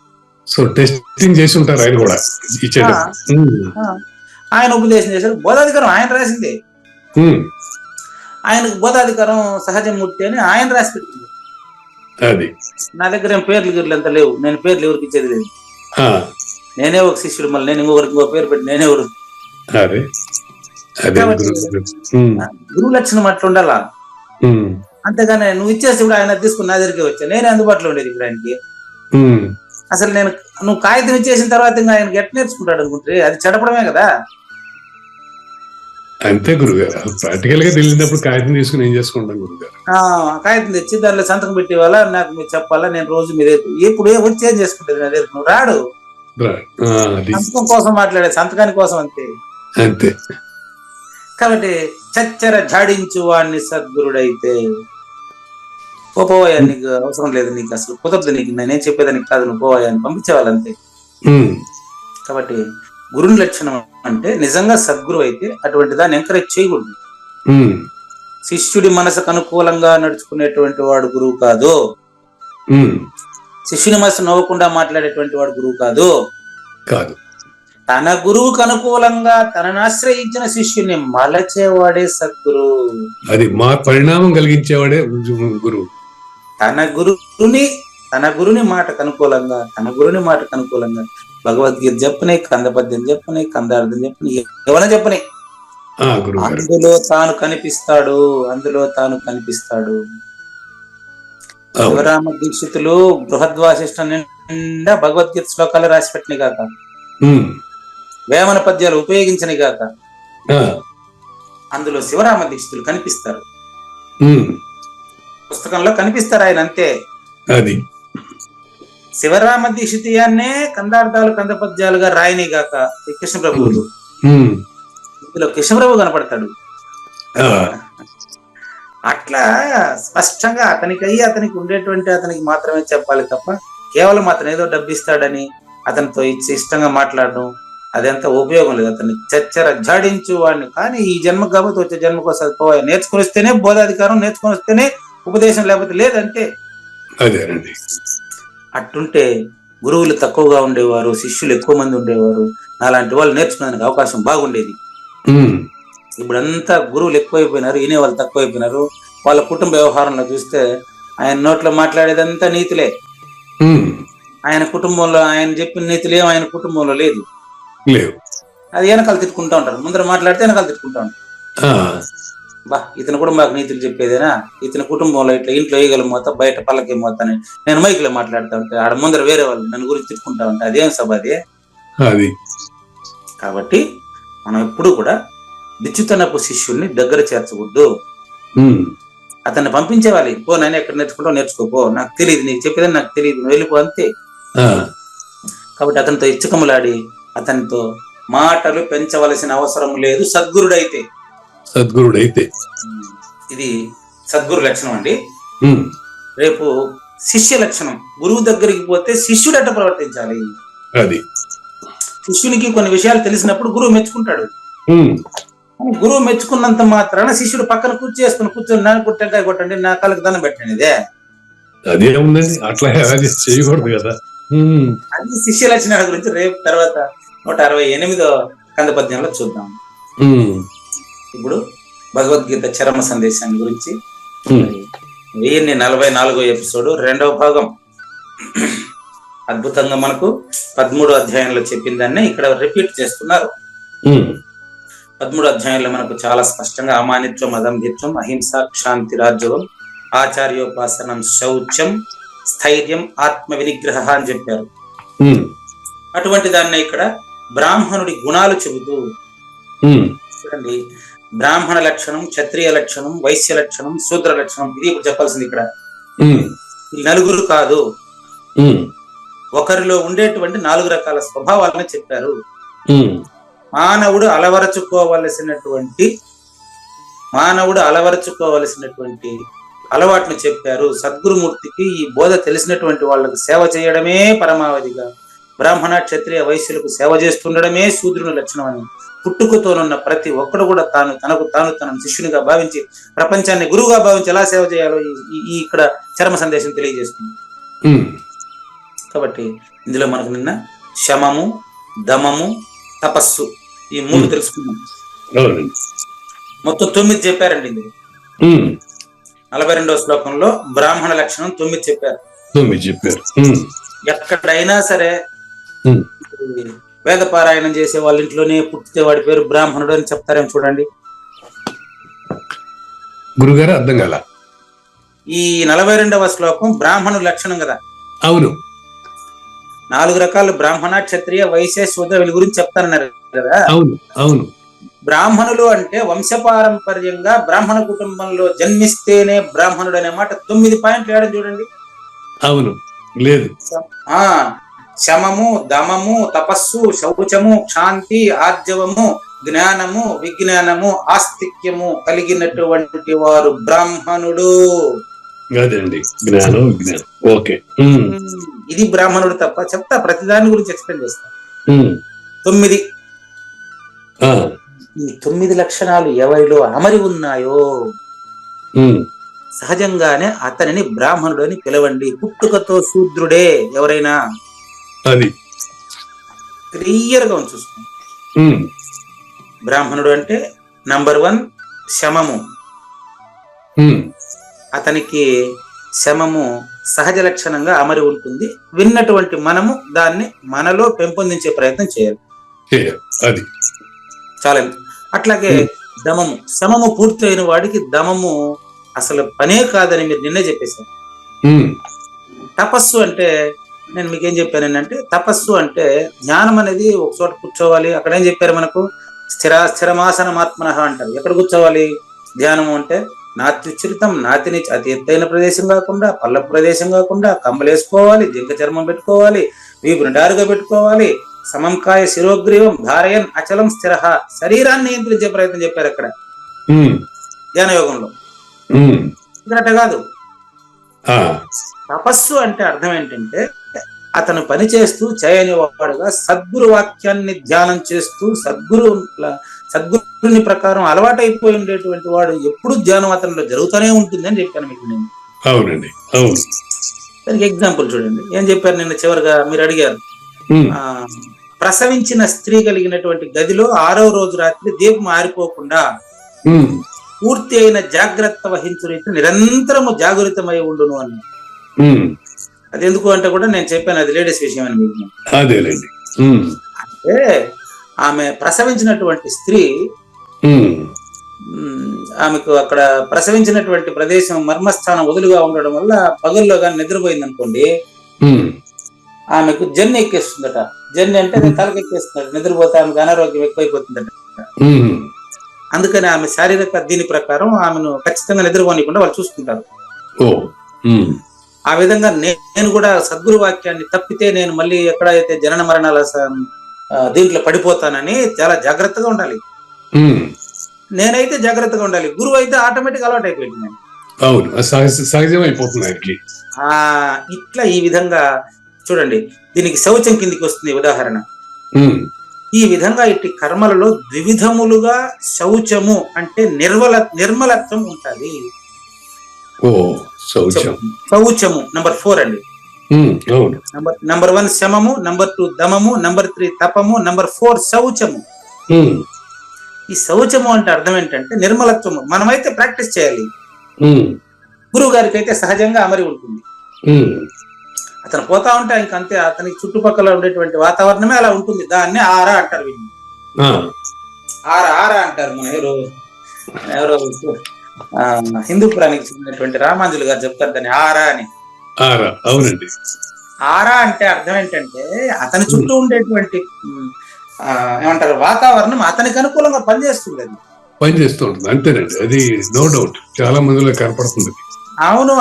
సో టెస్టింగ్ చేసి ఉంటారు ఆయన కూడా. ఆయన ఉపదేశం చేశారు. బోధాధికారం ఆయన రాసింది. ఆయనకు బోధాధికారం సహజమూర్తి అని ఆయన రాసి పెట్టింది. నా దగ్గర ఏం పేర్లు గిర్లు అంత లేవు, నేను పేర్లు ఎవరికి ఇచ్చేది లేదు. నేనే ఒక శిష్యుడు, మళ్ళీ నేను ఇంకొకరికి ఇంకో పేరు పెట్టి నేనెవరు? గురువు లక్షణం అట్లా ఉండాలా. అంతేగాని నువ్వు ఇచ్చేసి ఇప్పుడు ఆయన తీసుకుని నా దగ్గరికి వచ్చా, నేనే అందుబాటులో ఉండేది ఇప్పుడు ఆయనకి. అసలు నేను నువ్వు కాగితం ఇచ్చేసిన తర్వాత ఇంకా ఆయనకి ఎట్లా నేర్చుకుంటాడు అనుకుంటే అది చెడపడమే కదా. అంతే గురుగారు, ప్రాక్టికల్ గా తెలియనప్పుడు కాగితం తీసుకుని ఏం చేసుకుంటాం గురుగారు. కాగితం తెచ్చి దానిలో సంతకం పెట్టేవాళ్ళ, నాకు మీరు చెప్పాలా, నేను రోజు మీరు ఇప్పుడు వచ్చి ఏం చేసుకుంటేది నా దగ్గర. నువ్వు రాడు, సంతకం కోసం మాట్లాడే, సంతకాని కోసం అంతే. అంతే. కాబట్టి చచ్చర జాడించు వాడిని సద్గురుడైతే, పోపోయా నీకు అవసరం లేదు, నీకు అసలు కుదరదు, నీకు నేనేం చెప్పేదానికి కాదు, నువ్వు పోయా అని పంపించేవాళ్ళంతే. కాబట్టి గురుని లక్షణం అంటే నిజంగా సద్గురు అయితే అటువంటి దాన్ని ఎంకరేజ్ చేయకూడదు. శిష్యుడి మనసుకు అనుకూలంగా నడుచుకునేటువంటి వాడు గురువు కాదు. శిష్యుని మనసు నవ్వకుండా మాట్లాడేటువంటి వాడు గురువు కాదు. తన గురువుకు అనుకూలంగా తనను ఆశ్రయించిన శిష్యుని మలచేవాడే సద్గురు. అది మా పరిణామం కలిగించేవాడే గురువు. తన గురుని మాటకు అనుకూలంగా భగవద్గీత చెప్పని, కందపద్యం చెప్పని, కందార్థం చెప్పని, ఎవరైనా చెప్పని అందులో తాను కనిపిస్తాడు. శివరామ దీక్షితులు బృహద్వాసిష్ట నిండా భగవద్గీత శ్లోకాలు రాసి పెట్టినాయి కాక, వేమన పద్యాలు ఉపయోగించని గాక, అందులో శివరామ దీక్షితులు కనిపిస్తారు, పుస్తకంలో కనిపిస్తారు ఆయన అంతే. శివరామ దీక్షితీయాన్నే కందార్థాలు కందపద్యాలుగా రాయని గాక కృష్ణప్రభువులు, ఇందులో కృష్ణప్రభు కనపడతాడు. అట్లా స్పష్టంగా అతనికి ఉండేటువంటి అతనికి మాత్రమే చెప్పాలి తప్ప కేవలం అతను ఏదో డబ్బిస్తాడని అతనితో ఇష్టంగా మాట్లాడడం అదంతా ఉపయోగం లేదు. అతన్ని చచ్చర జాడించు వాడిని. కానీ ఈ జన్మ కాబట్టి వచ్చే జన్మకు వస్తుంది. పోయా నేర్చుకుని వస్తేనే బోధాధికారం, నేర్చుకుని వస్తేనే ఉపదేశం, లేకపోతే లేదంటే. అట్టుంటే గురువులు తక్కువగా ఉండేవారు, శిష్యులు ఎక్కువ మంది ఉండేవారు. అలాంటి వాళ్ళు నేర్చుకునేందుకు అవకాశం బాగుండేది. ఇప్పుడంతా గురువులు ఎక్కువైపోయినారు, ఈయన వాళ్ళు తక్కువైపోయినారు. వాళ్ళ కుటుంబ వ్యవహారంలో చూస్తే ఆయన నోట్లో మాట్లాడేదంతా నీతులే. ఆయన కుటుంబంలో ఆయన చెప్పిన నీతులేం ఆయన కుటుంబంలో లేదు. అది వెనకాల తిట్టుకుంటా ఉంటారు, ముందర మాట్లాడితే వెనకాల తిట్టుకుంటా ఉంటారు. ఆ, బా ఇతను కూడా మాకు నీతులు చెప్పేదేనా, ఇతని కుటుంబంలో ఇట్లా ఇంట్లో వేయగల మోత బయట పల్లకి మోతాని నేను మైకులో మాట్లాడుతూ ఉంటే ఆడ ముందర వేరే వాళ్ళు నన్ను గురించి తిట్టుకుంటా ఉంటే అదేం సభ అది. అది కాబట్టి మనం ఎప్పుడు కూడా బిచ్చుతనపు శిష్యుల్ని దగ్గర చేర్చకూడదు. ఉమ్, అతన్ని పంపించేవాలి, పో నేను ఎక్కడ నేర్చుకుంటావు నేర్చుకోపో, నాకు తెలియదు, నీకు చెప్పేదని నాకు తెలియదు, నువ్వు వెళ్ళిపో అంతే. ఆ, కాబట్టి అతనితో ఇచ్చకములాడి అతనితో మాటలు పెంచవలసిన అవసరం లేదు సద్గురుడైతే. సద్గురుడైతే ఇది సద్గురు లక్షణం అండి. ఉమ్, రేపు శిష్య లక్షణం, గురువు దగ్గరికి పోతే శిష్యుడు ఎట్ట ప్రవర్తించాలి. అది శిష్యునికి కొన్ని విషయాలు తెలిసినప్పుడు గురువు మెచ్చుకుంటాడు. ఉమ్, గురువు మెచ్చుకున్నంత మాత్రాన శిష్యుడు పక్కన కూర్చొని నాకు కొట్టంకాయ కొట్టండి, నా కాళ్ళకి దండం పెట్టండి, ఇదే అదేముందండి, అట్లా అది చేయకూడదు కదా. ఉమ్, అది శిష్య లక్షణాల గురించి రేపు తర్వాత 168వ కందపద్యంలో చూద్దాం. ఉమ్, ఇప్పుడు భగవద్గీత చరమ సందేశాన్ని గురించి ఉమ్, 1044వ ఎపిసోడ్ 2వ భాగం. అద్భుతంగా మనకు 13వ అధ్యాయంలో చెప్పిన దాన్ని ఇక్కడ రిపీట్ చేస్తున్నారు. ఉమ్, 13వ అధ్యాయంలో మనకు చాలా స్పష్టంగా అమానిత్వం, అదంభిత్వం, అహింస, క్షాంతి, రాజ్యవం, ఆచార్యోపాసనం, శౌచం, స్థైర్యం, ఆత్మ వినిగ్రహ అని చెప్పారు. ఉమ్, అటువంటి దాన్ని ఇక్కడ బ్రాహ్మణుడి గుణాలు చెబుతూ ఉమ్, చూడండి. బ్రాహ్మణ లక్షణం, క్షత్రియ లక్షణం, వైశ్య లక్షణం, శూద్ర లక్షణం, ఇది ఇప్పుడు చెప్పాల్సింది ఇక్కడ. ఉమ్, ఈ నలుగురు కాదు, ఉమ్, ఒకరిలో ఉండేటువంటి 4 రకాల స్వభావాలను చెప్పారు. ఉమ్, మానవుడు అలవరచుకోవలసినటువంటి అలవాట్లు చెప్పారు. సద్గురుమూర్తికి ఈ బోధ తెలిసినటువంటి వాళ్ళకు సేవ చేయడమే పరమావధిగా, బ్రాహ్మణ, క్షత్రియ, వైశ్యులకు సేవ చేస్తుండడమే శూద్రుని లక్షణం అని, పుట్టుకతోనున్న ప్రతి ఒక్కడు కూడా తనను శిష్యునిగా భావించి ప్రపంచాన్ని గురువుగా భావించి ఎలా సేవ చేయాలో ఈ ఇక్కడ చరమ సందేశం తెలియజేస్తుంది. ఉమ్, కాబట్టి ఇందులో మనకు నిన్న శమము, దమము, తపస్సు ఈ 3 తెలుసుకున్నాం. అవునండి. మొత్తం 9 చెప్పారండి ఇందులో. ఉమ్, 42వ శ్లోకంలో బ్రాహ్మణ లక్షణం 9 చెప్పారు. 9 చెప్పారు. ఉమ్, ఎక్కడైనా సరే ఉమ్, వేద పారాయణం చేసే వాళ్ళ ఇంట్లోనే పుట్టితే వాడి పేరు బ్రాహ్మణుడు అని చెప్తారేమో చూడండి. గురుగారు అర్థం కాల. ఈ 42వ శ్లోకం బ్రాహ్మణుడు లక్షణం కదా. అవును. 4 రకాలు బ్రాహ్మణ, క్షత్రియ, వైశ్య, శూద్ర వీళ్ళ గురించి చెప్తారన్నారు కదా. అవును, అవును. బ్రాహ్మణులు అంటే వంశపారంపర్యంగా బ్రాహ్మణ కుటుంబంలో జన్మిస్తేనే బ్రాహ్మణుడు అనే మాట 9 పాయింట్లు వేయడం చూడండి. అవును, లేదు. శమము, దమము, తపస్సు, శౌచము, క్షాంతి, ఆర్జవము, జ్ఞానము, విజ్ఞానము, ఆస్తిక్యము కలిగినటువంటి వారు బ్రాహ్మణుడు. అదండి జ్ఞానం, విజ్ఞానం. ఓకే. ఇది బ్రాహ్మణుడు తప్ప చెప్తా, ప్రతిదాని గురించి ఎక్స్ప్లెయిన్ చేస్తా. 9 ఈ 9 లక్షణాలు ఎవరిలో అమరి ఉన్నాయో సహజంగానే అతనిని బ్రాహ్మణుడు అని పిలవండి. పుట్టుకతో శూద్రుడే ఎవరైనా, అది క్లియర్ గా చూసుకోండి. బ్రాహ్మణుడు అంటే నంబర్ 1 శమము. అతనికి శమము సహజ లక్షణంగా అమరి ఉంటుంది. విన్నటువంటి మనము దాన్ని మనలో పెంపొందించే ప్రయత్నం చేయాలి. అది చాలా. అట్లాగే దమము, శమము పూర్తి అయిన వాడికి దమము అసలు పనే కాదని మీరు నిన్నే చెప్పేశారు. తపస్సు అంటే నేను మీకేం చెప్పాను ఏంటంటే, తపస్సు అంటే జ్ఞానం అనేది ఒక చోట కూర్చోవాలి. అక్కడ ఏం చెప్పారు మనకు, స్థిరమాసనమాత్మనః అంటారు. ఎక్కడ కూర్చోవాలి ధ్యానము అంటే? నాత్యుచ్ఛరితం, నాతిని అతి ఎత్తైన ప్రదేశం కాకుండా, పల్ల ప్రదేశం కాకుండా, కమ్మలేసుకోవాలి, జింక చర్మం పెట్టుకోవాలి, వీపు నిటారుగా పెట్టుకోవాలి, సమంకాయ శిరోగ్రీవం ధారయన్ అచలం స్థిర, శరీరాన్ని నియంత్రించే ప్రయత్నం చెప్పారు అక్కడ ధ్యాన యోగంలో. ఇదట కాదు. తపస్సు అంటే అర్థం ఏంటంటే, అతను పని చేస్తూ చేయని వాడుగా సద్గురు వాక్యాన్ని ధ్యానం చేస్తూ సద్గురుని ప్రకారం అలవాటైపోయి ఉండేటువంటి వాడు ఎప్పుడు ధ్యానం అతనిలో జరుగుతూనే ఉంటుంది అని చెప్పాను మీకు నేను. అవునండి, అవును. దానికి ఎగ్జాంపుల్ చూడండి. ఏం చెప్పారు నిన్న చివరిగా మీరు అడిగారు, ప్రసవించిన స్త్రీ కలిగినటువంటి గదిలో 6వ రోజు రాత్రి దీపం ఆరిపోకుండా పూర్తి అయిన జాగ్రత్త వహించు రీతి నిరంతరము జాగృతమై ఉండును అని. అది ఎందుకు అంటే కూడా నేను చెప్పాను, అది లేడీస్ విషయం అని మీకు. అదేలేండి. అంటే ఆమె ప్రసవించినటువంటి స్త్రీ ఉమ్, ఆమెకు అక్కడ ప్రసవించినటువంటి ప్రదేశం మర్మస్థానం వదులుగా ఉండడం వల్ల పగల్లో కానీ నిద్రపోయింది అనుకోండి, ఉమ్, ఆమెకు జన్ను ఎక్కేస్తుందట. జన్ను అంటే అది తలకెక్కేస్తుందట, నిద్రపోతే ఆమెకు అనారోగ్యం ఎక్కువైపోతుందట. ఉమ్, అందుకని ఆమె శారీరక దీని ప్రకారం ఆమెను ఖచ్చితంగా నిద్రపోనికుండా వాళ్ళు చూసుకుంటారు. ఓ, ఉమ్, ఆ విధంగా నేను కూడా సద్గురు వాక్యాన్ని తప్పితే నేను మళ్ళీ ఎక్కడైతే జనన మరణాల దీంట్లో పడిపోతానని చాలా జాగ్రత్తగా ఉండాలి. ఉమ్, నేనైతే జాగ్రత్తగా ఉండాలి, గురువు అయితే ఆటోమేటిక్ అలవాటు అయిపోయింది. నేను అవును, సహజం అయిపోతుంది ఆయనకి. ఇట్లా ఈ విధంగా చూడండి, దీనికి శౌచం కిందికి వస్తుంది ఉదాహరణ. ఉమ్, ఈ విధంగా ఇట్టి కర్మలలో ద్విధములుగా శౌచము అంటే నిర్మలత్వం ఉంటుంది. ఓ, శౌచం, శౌచము నంబర్ 4 అండి. ఉమ్, అవును, నంబర్ 1 శమము, నంబర్ 2 దమము, నంబర్ 3 తపము, నంబర్ 4 శౌచము. ఉమ్, ఈ శౌచము అంటే అర్థం ఏంటంటే నిర్మలత్వము. మనమైతే ప్రాక్టీస్ చేయాలి, ఉమ్, గురువు గారికి అయితే సహజంగా అమరి ఉంటుంది. ఉమ్, అతను పోతా ఉంటే ఆయనకి అంతే, అతనికి చుట్టుపక్కల ఉండేటువంటి వాతావరణమే అలా ఉంటుంది. దాన్ని ఆరా అంటారు. వీళ్ళు ఆ, ఆరా అంటారు. మన ఎవరో హిందూ పురాణానికి చెందినటువంటి రామాంజులు గారు చెప్తారు దాన్ని ఆరా అని. ఆరా, అవునండి. ఆరా అంటే అర్థం ఏంటంటే అతని చుట్టూ ఉండేటువంటి ఏమంటారు వాతావరణం అతనికి అనుకూలంగా పనిచేస్తుంది. అది పనిచేస్తూ ఉంటుంది, అంతేనండి. అది నో డౌట్, చాలా మందిలో కనపడుతుంది. అవును,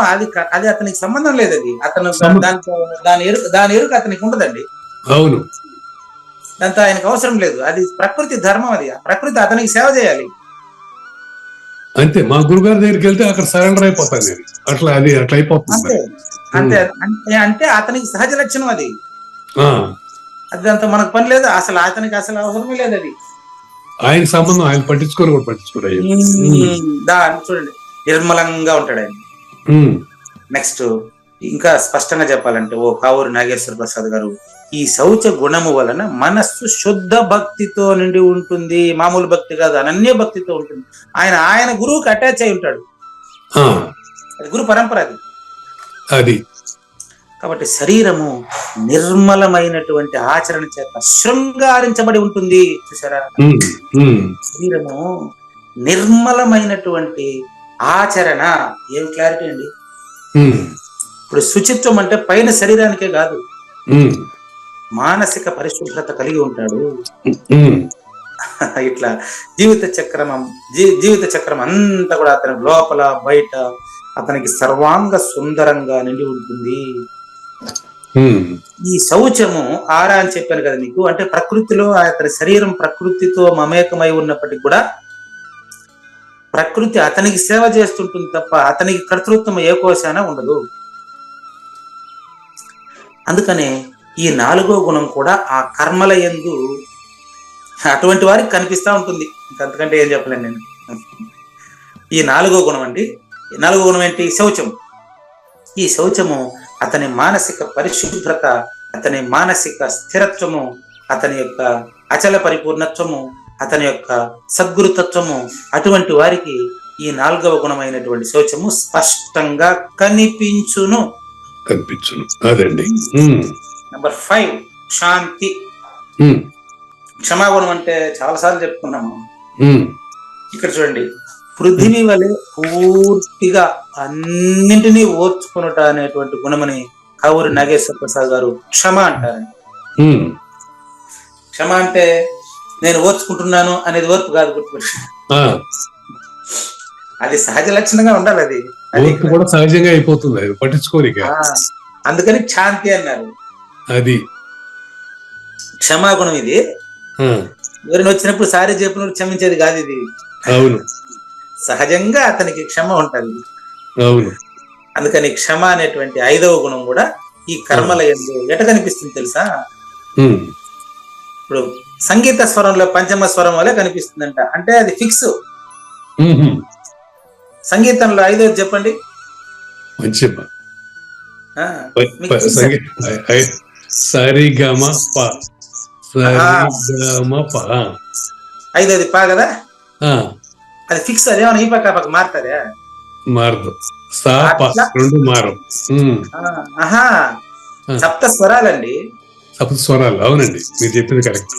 అది అతనికి సంబంధం లేదు. అది అతను దాని ఎరుక అతనికి ఉండదండి. అవును, దాంతో ఆయనకు అవసరం లేదు. అది ప్రకృతి ధర్మం. అది ప్రకృతి అతనికి సేవ చేయాలి. అంతే. మా గురుగారి దగ్గరికి వెళ్తే అక్కడ సరెండర్ అయిపోతాను నేను. అట్లా అయిపోతుంది. అంతే అంటే అతనికి సహజ లక్షణం అది. ఆ, అది దాంతో మనకు పని లేదు. అతనికి అసలు అవసరమే లేదు. అది ఆయన సంబంధం, ఆయన పట్టించుకోరు. దాన్ని చూడండి, నిర్మలంగా ఉంటాడు ఆయన. నెక్స్ట్ ఇంకా స్పష్టంగా చెప్పాలంటే, ఓ కావూరి నాగేశ్వర ప్రసాద్ గారు, ఈ శౌచ గుణము వలన మనస్సు శుద్ధ భక్తితో నిండి ఉంటుంది. మామూలు భక్తి కాదు, అనన్య భక్తితో ఉంటుంది. ఆయన గురువుకి అటాచ్ అయి ఉంటాడు. అది గురు పరంపర అది. కాబట్టి శరీరము నిర్మలమైనటువంటి ఆచరణ చేత శృంగారించబడి ఉంటుంది. చూసారా, శరీరము నిర్మలమైనటువంటి ఆచరణ. ఏం క్లారిటీ అండి. ఇప్పుడు శుచిత్వం అంటే పైన శరీరానికే కాదు, మానసిక పరిశుభ్రత కలిగి ఉంటాడు. ఇట్లా జీవిత చక్రం అంతా కూడా అతని లోపల బయట అతనికి సర్వాంగ సుందరంగా నిండి ఉంటుంది. ఈ శౌచము ఆరా అని చెప్పాను కదా మీకు. అంటే ప్రకృతిలో అతని శరీరం ప్రకృతితో మమేకమై ఉన్నప్పటికీ కూడా ప్రకృతి అతనికి సేవ చేస్తుంటుంది తప్ప అతనికి కర్తృత్వం ఏ కోశాన ఉండదు. అందుకనే ఈ 4వ గుణం కూడా ఆ కర్మల యందు అటువంటి వారికి కనిపిస్తా ఉంటుంది. ఇంకంతకంటే ఏం చెప్పలేను నేను. ఈ 4వ గుణం అండి. 4వ గుణం ఏంటి? శౌచం. ఈ శౌచము అతని మానసిక పరిశుభ్రత, అతని మానసిక స్థిరత్వము, అతని యొక్క అచల పరిపూర్ణత్వము, అతని యొక్క సద్గురుతత్వము, అటువంటి వారికి ఈ 4వ గుణమైనటువంటి శౌచము స్పష్టంగా కనిపించును. అదండి. నంబర్ 5 శాంతి. క్షమాగుణం అంటే చాలా సార్లు చెప్పుకున్నాము. ఇక్కడ చూడండి, పృథివీ వలె పూర్తిగా అన్నింటినీ ఓర్చుకునుట అనేటువంటి గుణమని కావూరి నాగేశ్వర ప్రసాద్ గారు క్షమ అంటారండి. క్షమ అంటే నేను ఓర్చుకుంటున్నాను అనేది ఓర్పు కాదు, గుర్తుపెట్టు. అది సహజ లక్షణంగా ఉండాలి. అది కూడా సహజంగా అయిపోతుంది, పట్టించుకోరిక. అందుకని శాంతి అన్నారు. అది క్షమాగుణం. ఇది ఎవరైనా వచ్చినప్పుడు సారీ చెప్పినప్పుడు క్షమించేది కాదు. ఇది అవును, సహజంగా అతనికి క్షమ ఉంటది. అవును. అందుకని క్షమ అనేటువంటి 5వ గుణం కూడా ఈ కర్మల యందు ఎట కనిపిస్తుంది తెలుసా? ఇప్పుడు సంగీత స్వరంలో పంచమ స్వరం వల్ల కనిపిస్తుందంట. అంటే అది ఫిక్స్. సంగీతంలో 5వది చెప్పండి. సరిగమ ప. 5వది పా కదా, అది ఫిక్స్. అదేమన్నా ఈ పక్క పక్క మారుతుందా? మారదు. రెండు మారు. సప్త స్వరాలండి. సప్త స్వరాలు. అవునండి, మీరు చెప్పింది కరెక్ట్.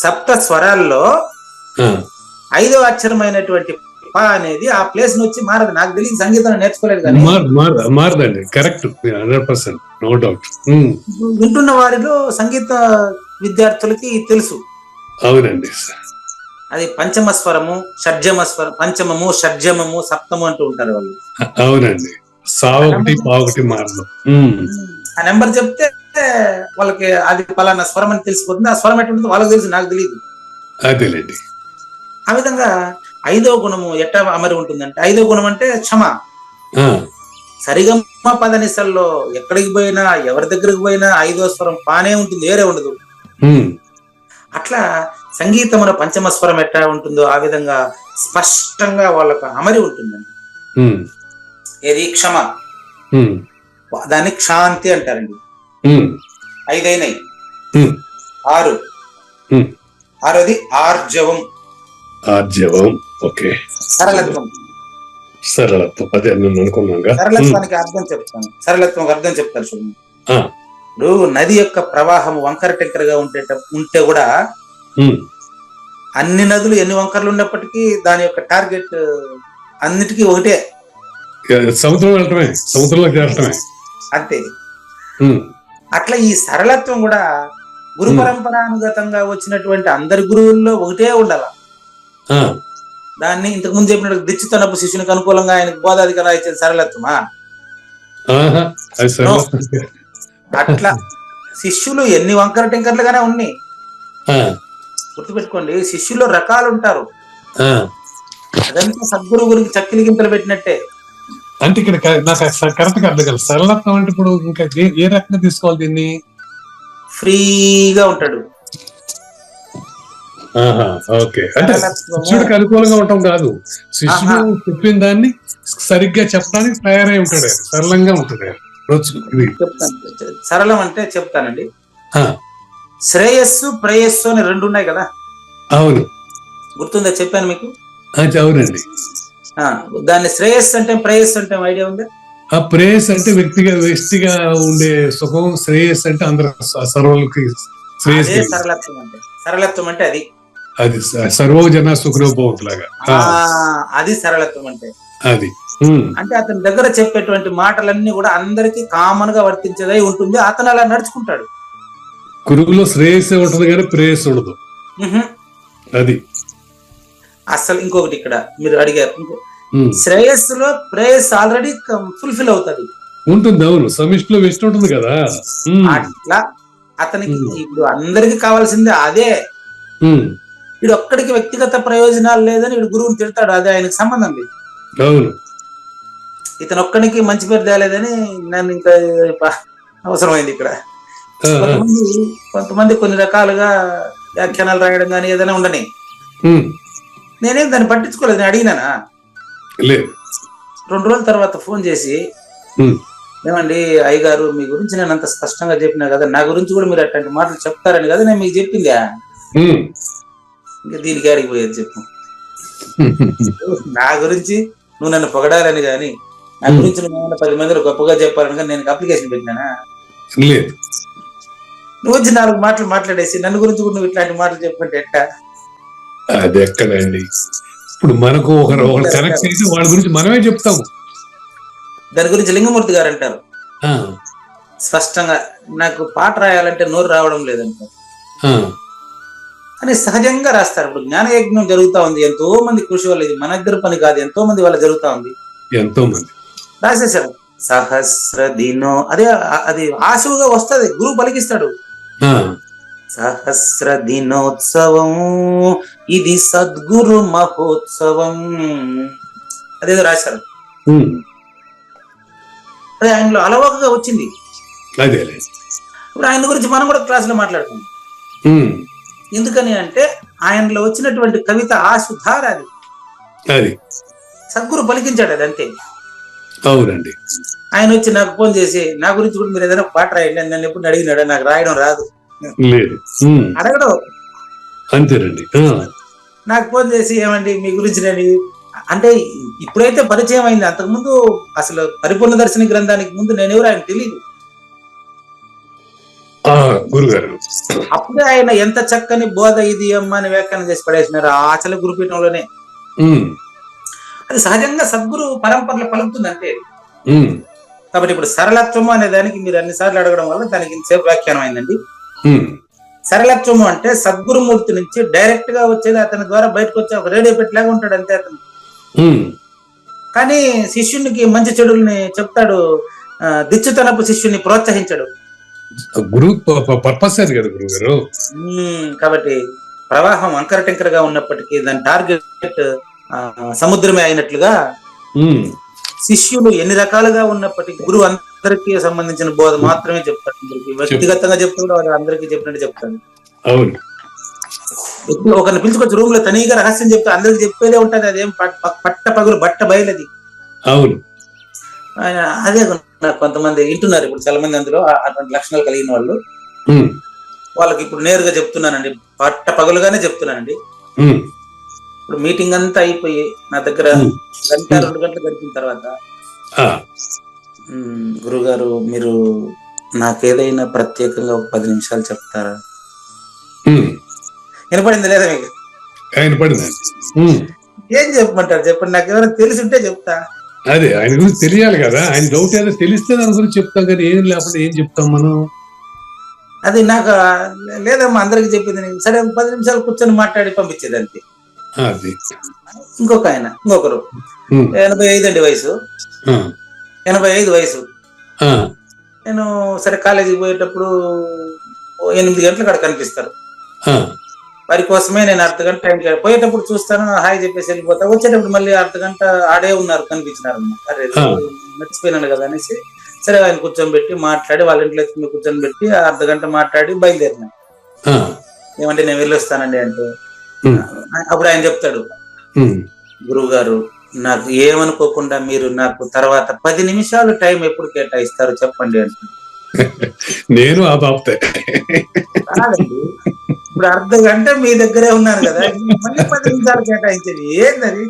సప్త స్వరాల్లో ఆ, 5వ అక్షరమైనటువంటి ప అనేది ఆ ప్లేస్ నుంచి మారదు. నాకు తెలియదు, సంగీతం నేర్చుకోలేదు కానీ మారదండి. Correct, 100%, no doubt. వింటున్న వారిలో సంగీత విద్యార్థులకి తెలుసు. అవునండి. అది పంచమ స్వరము, షడ్జమ స్వరం, పంచమము, షడ్జమము, సప్తము అంటూ ఉంటారు వాళ్ళు. అవునండి. ఒకటి పావుకటి మారదు. ఆ నెంబర్ చెప్తే వాళ్ళకి అది పలానా స్వరం అని తెలిసిపోతుంది. ఆ స్వరం ఎట్లా ఉంటుందో వాళ్ళకి తెలుసు, నాకు తెలియదు. అదేలేండి. ఆ విధంగా 5వ గుణము ఎట్టా అమరి ఉంటుందంటే, 5వ గుణం అంటే క్షమ. ఆ, సరిగమ పదనిసల్లో ఎక్కడికి పోయినా, ఎవరి దగ్గరికి పోయినా 5వ స్వరం పానే ఉంటుంది, వేరే ఉండదు. ఉమ్, అట్లా సంగీతమున పంచమ స్వరం ఎట్టా ఉంటుందో ఆ విధంగా స్పష్టంగా వాళ్ళకు అమరి ఉంటుందండి. ఉమ్, ఏది క్షమ, ఉమ్, దాన్ని క్షాంతి అంటారండి. ఉమ్, 5 అయినాయి. ఉమ్, 6. ఉమ్. 6వది ఆర్జవం, ఆర్జవం. ఓకే. సరళత్వం. సరళత్వం, అదే నేను అనుకున్నాగా. సరళత్వానికి అర్థం చెప్తాను, సరళత్వం అర్థం చెప్తాను చూడండి. ఆ, ఇప్పుడు నది యొక్క ప్రవాహం వంకర టెంకరగా ఉంటే కూడా ఉమ్, అన్ని నదులు ఎన్ని వంకరలు ఉన్నప్పటికీ దాని యొక్క టార్గెట్ అన్నిటికీ ఒకటే, సముద్రం వెళ్ళటమే, సముద్రంలో చేరటమే. అంతే. ఉమ్, అట్లా ఈ సరళత్వం కూడా గురు పరంపరానుగతంగా వచ్చినటువంటి అందరి గురువుల్లో ఒకటే ఉండాల. ఆ, దాన్ని ఇంతకు ముందు చెప్పినట్టు దిచ్చుతనపు శిష్యునికి అనుకూలంగా ఆయనకు బోధాధికారం ఇచ్చేది సరళత్వమా? ఆహా, అది సరళత్వం. అట్లా శిష్యులు ఎన్ని వంకర టెంకర్లుగానే ఉన్నాయి. ఆ, గుర్తుపెట్టుకోండి, శిష్యుల్లో రకాలు ఉంటారు. ఆ. అదంతా సద్గురు గురికి చక్కిలి గింతలు పెట్టినట్టే. అంటే ఇక్కడ నాకు కరెక్ట్ గా అర్థం కాదు. సరళత్వం అంటే ఇప్పుడు ఇంకా ఏ రకంగా తీసుకోవాలి దీన్ని? ఫ్రీగా ఉంటాడు. ఆహా, ఓకే. అంటే శిష్యుడికి అనుకూలంగా ఉండటం కాదు, శిష్యుడు చెప్పిన దాన్ని సరిగ్గా చెప్పడానికి తయారై ఉంటాడు, సరళంగా ఉంటాడు. చెప్తాను, సరళం అంటే చెప్తానండి. ఆ, శ్రేయస్సు ప్రేయస్సు అని 2 ఉన్నాయి కదా. అవును. గుర్తుందా? చెప్పాను మీకు. అవునండి. దాన్ని శ్రేయస్సు అంటే ప్రేయస్సు అంటే ఐడియా ఉందా? ఆ, ప్రేయస్ అంటే వ్యక్తిగా ఉండే సుఖం, శ్రేయస్ అంటే అందరు సర్వులకి శ్రేయస్. సరళత్వం అంటే, సరళత్వం అంటే అది సర్వజన సుఖనోభవంలాగా. అది సరళత్వం అంటే. అది అంటే అతని దగ్గర చెప్పేటువంటి మాటలన్నీ కూడా అందరికి కామన్ గా వర్తించేదై ఉంటుంది. అతను అలా నడుచుకుంటాడు. గురువులో శ్రేయస్సే ఉంటుంది కానీ ప్రేయస్ ఉండదు. అది అసలు ఇంకొకటి ఇక్కడ మీరు అడిగారు, శ్రేయస్సులో ప్రేయస్ ఆల్రెడీ ఫుల్ఫిల్ అవుతుంది, ఉంటుంది. అవును, సమిష్టిలో విష్ణు ఉంటుంది కదా. అట్లా అతనికి ఇప్పుడు అందరికి కావాల్సిందే అదే. వీడు ఒక్కడికి వ్యక్తిగత ప్రయోజనాలు లేదని వీడు గురువుని తిడతాడు, అదే ఆయనకు సంబంధం లేదు. అవును. ఇతను ఒక్కడికి మంచి పేరు తేలేదని నన్ను ఇంకా అవసరమైంది ఇక్కడ. కొంతమంది కొన్ని రకాలుగా వ్యాఖ్యానాలు రాయడం కానీ ఏదైనా ఉండని, నేనేం దాన్ని పట్టించుకోలేదు. నేను అడిగినానా? 2 రోజుల తర్వాత ఫోన్ చేసి, ఏమండి అయ్యగారు, మీ గురించి నేను అంత స్పష్టంగా చెప్పినా కదా, నా గురించి కూడా మీరు అట్లాంటి మాటలు చెప్తారని కదా నేను మీకు చెప్పిందా? ఇంకా దీనికి అడిగిపోయేది చెప్పు. నా గురించి నువ్వు నన్ను పొగడాలని గాని, నా గురించి నువ్వు 10 మందిలో గొప్పగా చెప్పాలని కానీ నేను అప్లికేషన్ పెట్టినానా? నువ్వు వచ్చి 4 మాటలు మాట్లాడేసి నన్ను గురించి కూడా నువ్వు ఇట్లాంటి మాటలు చెప్పుకుంటే ఎట్టా? అది ఎక్కడండి? ఇప్పుడు మనకు ఒకరు కనెక్ట్ అయితే వాళ్ళ గురించి మనమే చెప్తాము. దాని గురించి లింగమూర్తి గారు అంటారు స్పష్టంగా, నాకు పాట రాయాలంటే నోరు రావడం లేదంటారు. అని సహజంగా రాస్తారు. ఇప్పుడు జ్ఞానయజ్ఞం జరుగుతా ఉంది, ఎంతో మంది కృషి వల్ల, ఇది మన ఇద్దరు పని కాదు, ఎంతో మంది వల్ల జరుగుతా ఉంది. ఎంతో మంది రాసేసారు. సహస్ర దినో, అదే అది ఆశువుగా వస్తుంది, గురువు పలికిస్తాడు. సహస్ర దినోత్సవం ఇది సద్గురు మహోత్సవం, అదేదో రాశారు. అదే ఆయనలో అలవాటుగా వచ్చింది. ఇప్పుడు ఆయన గురించి మనం కూడా క్లాసులో మాట్లాడుతున్నాం. ఎందుకని అంటే ఆయనలో వచ్చినటువంటి కవిత ఆశుధార, అది సద్గురు పలికించాడు, అది అంతే. అవునండి. ఆయన వచ్చి నాకు ఫోన్ చేసి, నా గురించి కూడా మీరు ఏదైనా పాట రాయండి అని నన్ను ఎప్పుడు అడిగినాడు. నాకు రాయడం రాదు, అడగడం అంతేనండి. నాకు ఫోన్ చేసి, ఏమండి మీ గురించి నేను అంటే, ఇప్పుడైతే పరిచయం అయింది, అంతకుముందు అసలు పరిపూర్ణ దర్శన గ్రంథానికి ముందు నేనెవరు ఆయన తెలియదు. గురుగారు అప్పుడే ఆయన ఎంత చక్కని బోధ ఇది అమ్మ అని వ్యాఖ్యానం చేసి పడేసినారు ఆ ఆచల గురుపీఠంలోనే. అది సహజంగా సద్గురు పరంపరలో పలుకుతుందంటే. కాబట్టి ఇప్పుడు సరళత్వము అనే దానికి మీరు అన్నిసార్లు అడగడం వల్ల దానికి ఇంతసేపు వ్యాఖ్యానం అయిందండి. సరళత్వము అంటే సద్గురుమూర్తి నుంచి డైరెక్ట్ గా వచ్చేది, అతని ద్వారా బయటకు వచ్చే ఒక రేడియో పెట్టలాగా ఉంటాడు అంతే అతను. కానీ శిష్యునికి మంచి చెడుల్ని చెప్తాడు, దిచ్చుతనపు శిష్యుని ప్రోత్సహించడు. గురు పర్పస్ అది కదా గురుగారు. కాబట్టి ప్రవాహం వంకర టింకర గా ఉన్నప్పటికీ దాని టార్గెట్ సముద్రమే అయినట్లుగా శిష్యులు ఎన్ని రకాలుగా ఉన్నప్పటికీ గురువు అందరికీ సంబంధించిన బోధ మాత్రమే చెప్తాడు. వ్యక్తిగతంగా చెప్తాడు, వాడు అందరికీ చెప్పినట్టు చెప్తాడు. ఒకరిని పిలుచుకొచ్చి రూమ్ లో తనీగా రహస్యం చెప్తే అందరికి చెప్పేదే ఉంటది. అదేం పట్ట పగులు బట్ట బయలది. అవును, అదే కొంతమంది వింటున్నారు ఇప్పుడు చాలా మంది, అందులో అటువంటి లక్షణాలు కలిగిన వాళ్ళు. వాళ్ళకి ఇప్పుడు నేరుగా చెప్తున్నానండి, పట్ట పగులుగానే చెప్తున్నానండి. ఇప్పుడు మీటింగ్ అంతా అయిపోయి నా దగ్గర గంట 2 గంటలు గడిపిన తర్వాత, గురుగారు మీరు నాకేదైనా ప్రత్యేకంగా ఒక 10 నిమిషాలు చెప్తారా? వినపడింది లేదా మీకు? ఏం చెప్పమంటారు చెప్పండి, నాకు ఎవరైనా తెలిసి ఉంటే చెప్తా. అదే ఆయన గురించి తెలియాలి కదా, ఆయన డౌట్ ఏదో తెలిస్తే దాని గురించి చెప్తాం కానీ ఏం లేకపోతే ఏం చెప్తాం మనం. అది నాకు లేదమ్మా అందరికి చెప్పింది, సరే 10 నిమిషాలు కూర్చొని మాట్లాడి పంపించేది అంతే. ఇంకొకరు 85 అండి వయసు, 85 వయసు. నేను సరే కాలేజీకి పోయేటప్పుడు 8 గంటలకు అక్కడ కనిపిస్తారు. వారి కోసమే నేను అర్ధగంట టైం పోయేటప్పుడు చూస్తాను, హాయ్ చెప్పేసి వెళ్ళిపోతా. వచ్చేటప్పుడు మళ్ళీ అర్ధగంట ఆడే ఉన్నారు, కనిపించినారు. అరే మర్చిపోయినాను కదా అనేసి సరే ఆయన కూర్చొని మాట్లాడి, వాళ్ళ ఇంట్లో కూర్చొని పెట్టి అర్ధగంట మాట్లాడి బయలుదేరినా. ఏమంటే నేను వెళ్ళొస్తానండి అంటే, అప్పుడు ఆయన చెప్తాడు, గురువు గారు నాకు ఏమనుకోకుండా మీరు నాకు తర్వాత 10 నిమిషాలు టైం ఎప్పుడు కేటాయిస్తారు చెప్పండి అంటే. నేను ఆ బాబుతే ఇప్పుడు అర్ధగంట మీ దగ్గరే ఉన్నాను కదా, మళ్ళీ 10 నిమిషాలు కేటాయించేది ఏంటది?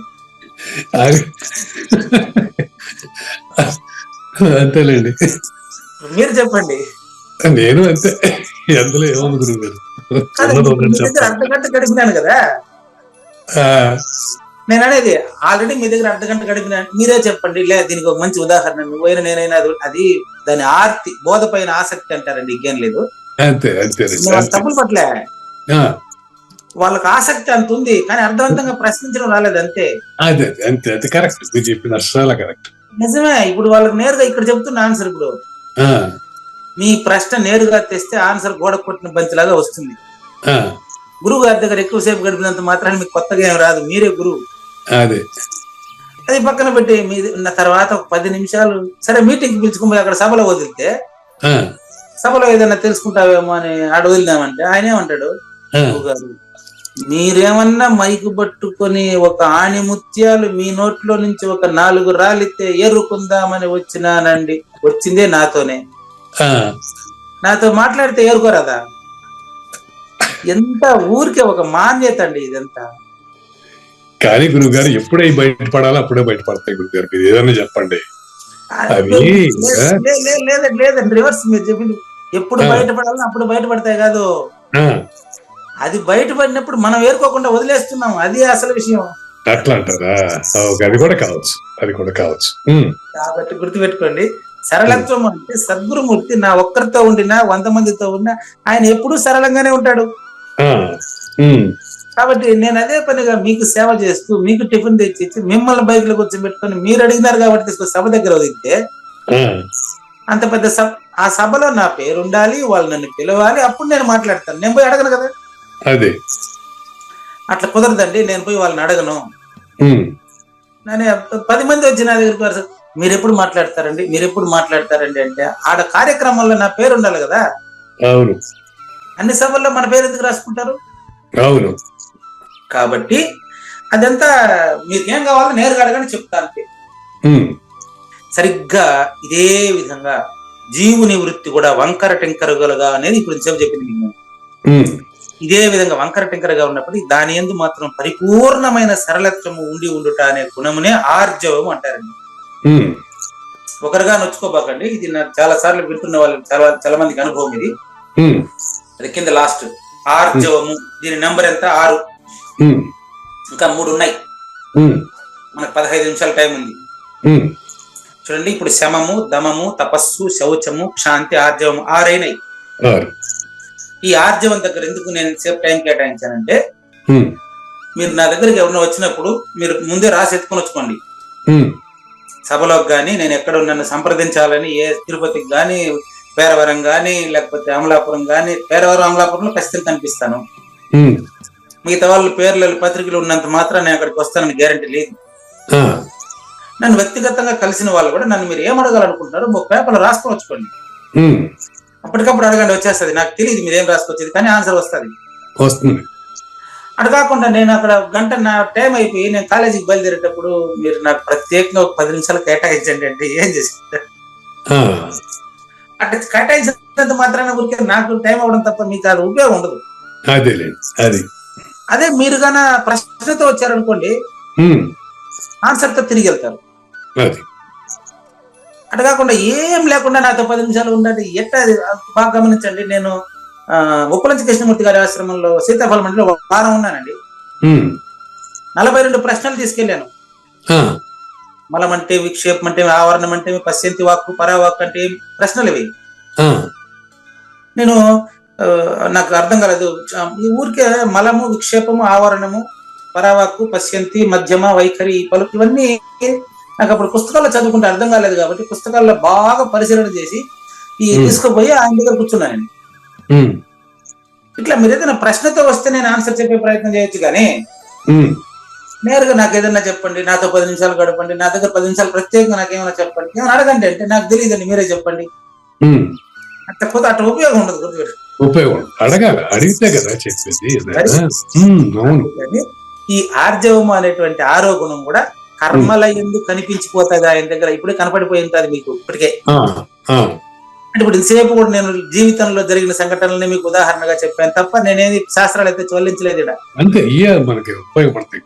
అంతేలేండి, మీరు చెప్పండి. నేను అంతే, అందులో ఏముంది గురువు గారు. అర్ధగంట గడిపినాను కదా, నేను అనేది ఆల్రెడీ మీ దగ్గర అర్ధగంట గడిపినా, మీరే చెప్పండి. లేదా దీనికి ఒక మంచి ఉదాహరణ నువ్వైనా నేనైనా, అది దాని ఆర్తి బోధ పైన ఆసక్తి అంటారండి, ఇంకేం లేదు. తప్పులు పట్లే, వాళ్ళకి ఆసక్తి అంత ఉంది కానీ అర్థవంతంగా ప్రశ్నించడం రాలేదు అంతే. అదే అంతే, అది కరెక్ట్, మీరు చెప్పిన అక్షరాల కరెక్ట్, నిజమే. ఇప్పుడు వాళ్ళకి నేరుగా ఇక్కడ చెప్తున్న ఆన్సర్, ఇప్పుడు మీ ప్రశ్న నేరుగా తెస్తే ఆన్సర్ గోడ కొట్టిన బంతిలాగా వస్తుంది. గురువు గారి దగ్గర ఎక్కువసేపు గడిపినంత మాత్రాన్ని మీకు కొత్తగా ఏం రాదు, మీరే గురువు. అది పక్కన పెట్టి మీ ఉన్న తర్వాత ఒక 10 నిమిషాలు సరే మీటింగ్ పిలుచుకుని అక్కడ సభలో వదిలితే, సభలో ఏదైనా తెలుసుకుంటావేమో అని ఆడ వదిలినామంటే ఆయన ఏమంటాడు, గురువు గారు మీరేమన్నా మైకు పట్టుకొని ఒక ఆణిముత్యాలు మీ నోట్లో నుంచి ఒక 4 రాలితే ఏరుకుందామని వచ్చినానండి, వచ్చిందే నాతోనే, నాతో మాట్లాడితే ఏరుకోరాదా? ఎంత ఊరికే ఒక మాన్యత అండి ఇదంతా. కానీ గురువు గారు ఎప్పుడై బయటపడాలో అప్పుడే బయటపడతాయి గురువు గారు, మీరు ఏదైనా చెప్పండి. లేదండి, రివర్స్ మీరు చెప్పింది, ఎప్పుడు బయటపడాలని అప్పుడు బయటపడతాయి కాదు, అది బయటపడినప్పుడు మనం ఏరుకోకుండా వదిలేస్తున్నాం, అది అసలు విషయం. అట్లా అంటారా? అది కూడా కావచ్చు. కాబట్టి గుర్తుపెట్టుకోండి, సరళత్వం అంటే సద్గురుమూర్తి నా ఒక్కరితో ఉండినా 100 మందితో ఉన్నా ఆయన ఎప్పుడూ సరళంగానే ఉంటాడు. కాబట్టి నేను అదే పనిగా మీకు సేవ చేస్తూ, మీకు టిఫిన్ తెచ్చి మిమ్మల్ని బైక్ లో కూర్చోబెట్టుకొని మీరు అడిగినారు కాబట్టి తీసుకొని సభ దగ్గర వదిలితే, అంత పెద్ద సభ, ఆ సభలో నా పేరు ఉండాలి, వాళ్ళు నన్ను పిలవాలి, అప్పుడు నేను మాట్లాడతాను. నేను పోయి అడగను కదా, అదే అట్లా కుదరదండి. నేను పోయి వాళ్ళని అడగను. నేను 10 మంది వచ్చి నా దగ్గరికి మీరెప్పుడు మాట్లాడతారండి అంటే, ఆడ కార్యక్రమంలో నా పేరు ఉండాలి కదా. అవును, అన్ని సభల్లో మన పేరు ఎందుకు రాసుకుంటారు? అవును. కాబట్టి అదంతా మీకేం కావాలో నేరుగా అడగని చెప్తాను. సరిగ్గా ఇదే విధంగా జీవుని వృత్తి కూడా వంకర టెంకరగలుగా అనేది ఇప్పుడు ఇంతసేపు చెప్పింది మీకు. ఇదే విధంగా వంకర టెంకరగా ఉన్నప్పుడు దాని యందు మాత్రం పరిపూర్ణమైన సరళత్వము ఉండుట అనే గుణమునే ఆర్జవం అంటారండి. ఒకరుగా నొచ్చుకోబాకండి, ఇది నాకు చాలా సార్లు వింటున్న వాళ్ళు చాలా మందికి అనుభవం ఇది. అది కింద లాస్ట్. ఆర్జవము, దీని నెంబర్ ఎంత? 6. ఇంకా 3 ఉన్నాయి. మనకు 15 నిమిషాల టైం ఉంది. చూడండి, ఇప్పుడు శమము, దమము, తపస్సు, శౌచము, క్షాంతి, ఆర్జవము 6 అయినాయి. ఈ ఆర్జవం దగ్గర ఎందుకు నేను సేపు టైం కేటాయించానంటే, మీరు నా దగ్గరికి ఎవరైనా వచ్చినప్పుడు మీరు ముందే రాసి ఎత్తుకొని వచ్చుకోండి. సభలోకి కానీ, నేను ఎక్కడ నన్ను సంప్రదించాలని, ఏ తిరుపతికి కానీ, పేరవరం కానీ, లేకపోతే అమలాపురం కానీ, పేరవరం అమలాపురంలో ఖచ్చితంగా కనిపిస్తాను. మిగతా వాళ్ళ పేర్లు పత్రికలు ఉన్నంత మాత్రం నేను అక్కడికి వస్తానని గ్యారంటీ లేదు. నన్ను వ్యక్తిగతంగా కలిసిన వాళ్ళు కూడా నన్ను మీరు ఏం అడగాలనుకుంటున్నారు ఒక పేపర్లో రాసుకొని వచ్చుకోండి. అప్పటికప్పుడు అడగండి, వచ్చేస్తుంది. నాకు తెలియదు మీరు ఏం రాసుకొచ్చేది, కానీ ఆన్సర్ వస్తుంది. అటు కాకుండా నేను అక్కడ గంట నా టైం అయిపోయి నేను కాలేజీకి బయలుదేరేటప్పుడు మీరు నాకు ప్రత్యేకంగా ఒక 10 నిమిషాలు కేటాయించండి అంటే ఏం చేస్తారు? అంటే కేటాయించినంత మాత్రాన ఊరికే నాకు టైం అవ్వడం తప్ప మీకు అది ఉపయోగం ఉండదు. అదే మీరు గాన ప్రశ్నతో వచ్చారనుకోండి, ఆన్సర్ తో తిరిగి వెళ్తారు. అటు కాకుండా ఏం లేకుండా నాతో 10 నిమిషాలు ఉండండి ఎట్లా, బాగా గమనించండి. నేను ఉప్పలంచి కృష్ణమూర్తి గారి ఆశ్రమంలో సీతాఫల మండలిలో 1 వారం ఉన్నానండి. 42 ప్రశ్నలు తీసుకెళ్లాను. మలం అంటే, విక్షేపం అంటే, ఆవరణం అంటే, పశ్యంతి వాక్కు, పరావాక్కు అంటే ప్రశ్నలు ఇవి. నేను నాకు అర్థం కాలేదు. ఈ ఊరికే మలము, విక్షేపము, ఆవరణము, పరావాక్కు, పశ్యంతి, మధ్యమ, వైఖరి, పలుకు ఇవన్నీ నాకు అప్పుడు పుస్తకాల్లో చదువుకుంటే అర్థం కాలేదు. కాబట్టి పుస్తకాల్లో బాగా పరిశీలన చేసి తీసుకుపోయి ఆయన దగ్గర కూర్చున్నాను. ఇట్లా మీరు ఏదైనా ప్రశ్నతో వస్తే నేను ఆన్సర్ చెప్పే ప్రయత్నం చేయొచ్చు, కానీ నేరుగా నాకు ఏదైనా చెప్పండి, నాతో 10 నిమిషాలు గడపండి, నా దగ్గర 10 నిమిషాలు ప్రత్యేకంగా నాకేమైనా చెప్పండి, ఏమైనా అడగండి అంటే నాకు తెలియదండి మీరే చెప్పండి అట్లా పోతే అట్లా ఉపయోగం ఉండదు. అడిగితే కదా చెప్పేది. ఈ ఆర్జవము అనేటువంటి ఆరోగుణం కూడా కర్మల ఎందుకు కనిపించిపోతుంది ఆయన దగ్గర. ఇప్పుడే కనపడిపోయి ఉంటుంది మీకు ఇప్పటికే. అంటే ఇప్పుడు ఇంతసేపు కూడా నేను జీవితంలో జరిగిన సంఘటనలని మీకు ఉదాహరణగా చెప్పాను తప్ప నేనేది శాస్త్రాలు అయితే చల్లించలేదు ఇక్కడ. అంతే మనకి ఉపయోగపడతాయి.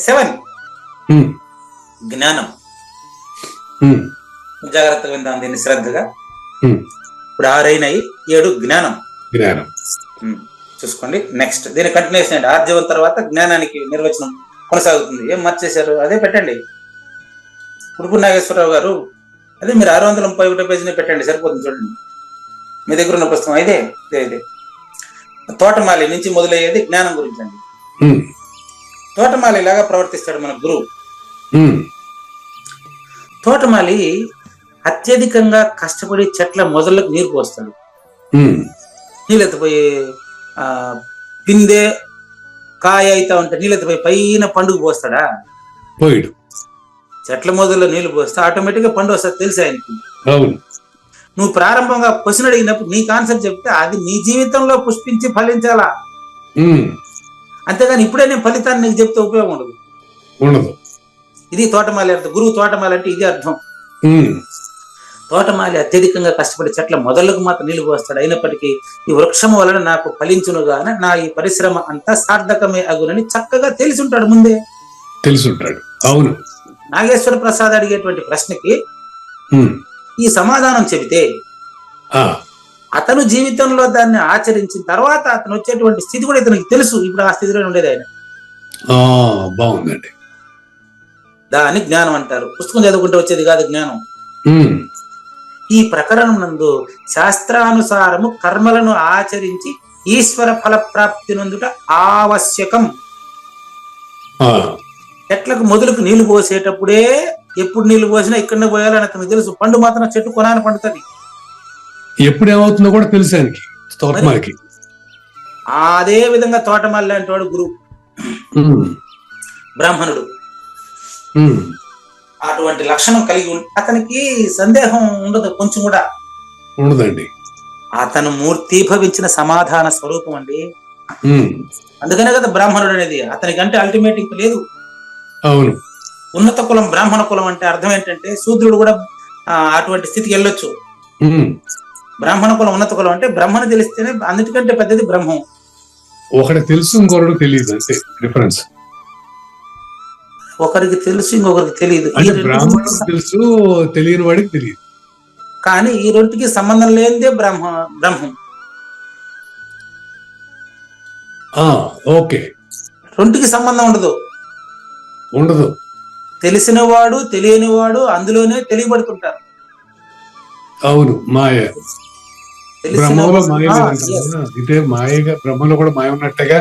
7 జ్ఞానం. జాగ్రత్తగా విందాం దీన్ని శ్రద్ధగా. ఇప్పుడు 6 అయినాయి, 7 జ్ఞానం. చూసుకోండి. నెక్స్ట్ దీని కంటిన్యూషన్ అండి. ఆర్జవం తర్వాత జ్ఞానానికి నిర్వచనం కొనసాగుతుంది. ఏం మార్చేశారు అదే పెట్టండి. ఉడుపు నాగేశ్వరరావు గారు అదే మీరు 631 పేజీని పెట్టండి, సరిపోతుంది. చూడండి మీ దగ్గర ఉన్న పుస్తకం ఇదే. తోటమాలి నుంచి మొదలయ్యేది జ్ఞానం గురించి అండి. తోటమాలి లాగా ప్రవర్తిస్తాడు మన గురువు. తోటమాలి అత్యధికంగా కష్టపడి చెట్ల మొదళ్ళకు నీరు పోస్తాడు. నీళ్ళెత్తపోయి పిందే కాయ అయితా ఉంటే నీళ్ళెత్తపోయి పైన పండుగ పోస్తాడా? పోయిడు. చెట్ల మొదల్లో నీళ్లు పోస్తే ఆటోమేటిక్ గా పండు వస్తుంది, తెలుసు ఆయనకి. నువ్వు ప్రారంభంగా క్వశ్చన్ అడిగినప్పుడు నీ కాన్సెప్ట్ చెప్తే అది నీ జీవితంలో పుష్పించి ఫలించాలా, అంతేగాని ఇప్పుడే నేను ఫలితాన్ని నీకు చెప్తే ఉపయోగం ఉండదు. ఇది తోటమాలి అర్థం. గురువు తోటమాలి అంటే ఇది అర్థం. తోటమాలి అత్యధికంగా కష్టపడి చెట్ల మొదళ్ళకు మాత్రం నీళ్లు పోస్తాడు. అయినప్పటికీ ఈ వృక్షము వలన నాకు ఫలించునుగానే నా ఈ పరిశ్రమ అంతా సార్థకమే అగునని చక్కగా తెలిసుంటాడు, ముందే తెలుసుంటాడు. అవును. నాగేశ్వర ప్రసాద్ అడిగేటువంటి ప్రశ్నకి ఈ సమాధానం చెబితే అతను జీవితంలో దాన్ని ఆచరించిన తర్వాత అతను వచ్చేటువంటి స్థితి కూడా ఇతనికి తెలుసు. ఇప్పుడు ఆ స్థితిలో ఉండేది ఆయన. బాగుందండి. దాన్ని జ్ఞానం అంటారు. పుస్తకం చదువుకుంటే వచ్చేది కాదు జ్ఞానం. ఈ ప్రకరణం నందు శాస్త్రానుసారము కర్మలను ఆచరించి ఈశ్వర ఫల ప్రాప్తి నందుట ఆవశ్యకం. చెట్లకు మొదలకు నీళ్లు పోసేటప్పుడే ఎప్పుడు నీళ్లు పోసినా ఇక్కడనే పోయాలని అతనికి తెలుసు. పండు మాత్రం చెట్టు కొనాలని పండుతుంది. ఎప్పుడు ఏమవుతుందో కూడా తెలుసు ఆయనకి, తోటమాలికి. అదే విధంగా తోటమాలి లాంటి వాడు గురువు, బ్రాహ్మణుడు. అటువంటి లక్షణం కలిగి అతనికి సందేహం ఉండదు, కొంచెం కూడా ఉండదండి. అతను మూర్తిభవించిన సమాధాన స్వరూపం అండి. అందుకనే కదా బ్రాహ్మణుడు అనేది. అతనికి అంటే అల్టిమేట్ ఇంక లేదు. అవును. ఉన్నత కులం బ్రాహ్మణ కులం అంటే అర్థం ఏంటంటే శూద్రుడు కూడా అటువంటి స్థితికి వెళ్ళొచ్చు. బ్రాహ్మణ కులం ఉన్నత కులం అంటే బ్రహ్మను తెలిస్తేనే అన్నిటికంటే పెద్దది బ్రహ్మం. ఒకటి తెలుసు, ఇంకొకటి తెలియదు, అంతే డిఫరెన్స్. ఒకరికి తెలుసు, ఇంకొకరికి తెలియదు. బ్రాహ్మణుడికి తెలుసు, తెలియని వాడికి తెలియదు. కానీ ఈ రెండుకి సంబంధం లేనిదే బ్రహ్మం. ఓకే. రెండుకి సంబంధం ఉండదు. తెలిసినవాడు తెలియనివాడు అందులోనే తెలియబడుతుంటారు. అవును, మాయ. బ్రహ్మలో మాయ ఇదే మాయగా, బ్రహ్మలో కూడా మాయ ఉన్నట్టుగా.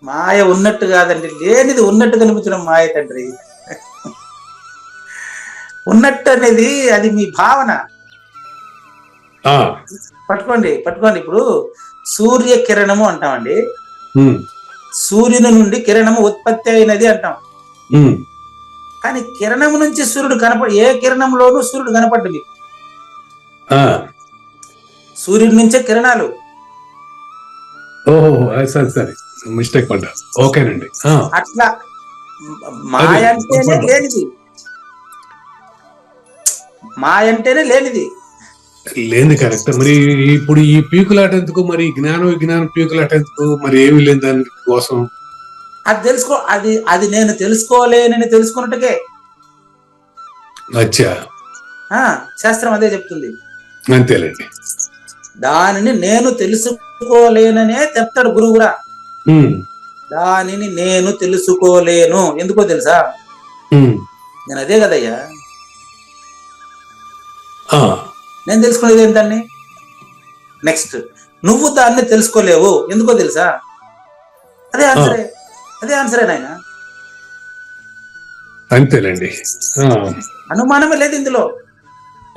మాయ ఉన్నట్టు కాదండి, లేనిది ఉన్నట్టు కనిపించడం మాయ తండ్రి. ఉన్నట్టు అనేది అది మీ భావన. పట్టుకోండి. ఇప్పుడు సూర్య కిరణము అంటామండి. సూర్యుని నుండి కిరణము ఉత్పత్తి అయినది అంటాం. కానీ కిరణము నుంచి సూర్యుడు ఏ కిరణంలోనూ సూర్యుడు కనపడ్డు మీకు. సూర్యుడి నుంచే కిరణాలు. సరే, మిస్టేక్ పడ్డా. ఓకేనండి. అట్లా మాయ అంటేనే లేనిది. మాయ అంటేనే లేనిది. లేని కరెక్ట్. మరి ఇప్పుడు ఈ పీకులాట ఎందుకు? మరి జ్ఞానం విజ్ఞానం పీకులాట ఎందుకు? మరి ఏమి లేదు దాని కోసం. అది తెలుసుకో, అది నేను తెలుసుకోలేనని తెలుసుకున్నట్టుకే. అచ్చా, శాస్త్రం అదే చెప్తుంది. అంతేలేండి. దానిని నేను తెలుసుకోలేననే చెప్తాడు గురువు కూడా. దానిని నేను తెలుసుకోలేను, ఎందుకో తెలుసా? నేను అదే కదయ్యా, నేను తెలుసుకునేది ఏంటని. నెక్స్ట్, నువ్వు దాన్ని తెలుసుకోలేవు, ఎందుకో తెలుసా? అదే ఆన్సరే నాయన. అంతేలేండి. అనుమానమే లేదు ఇందులో.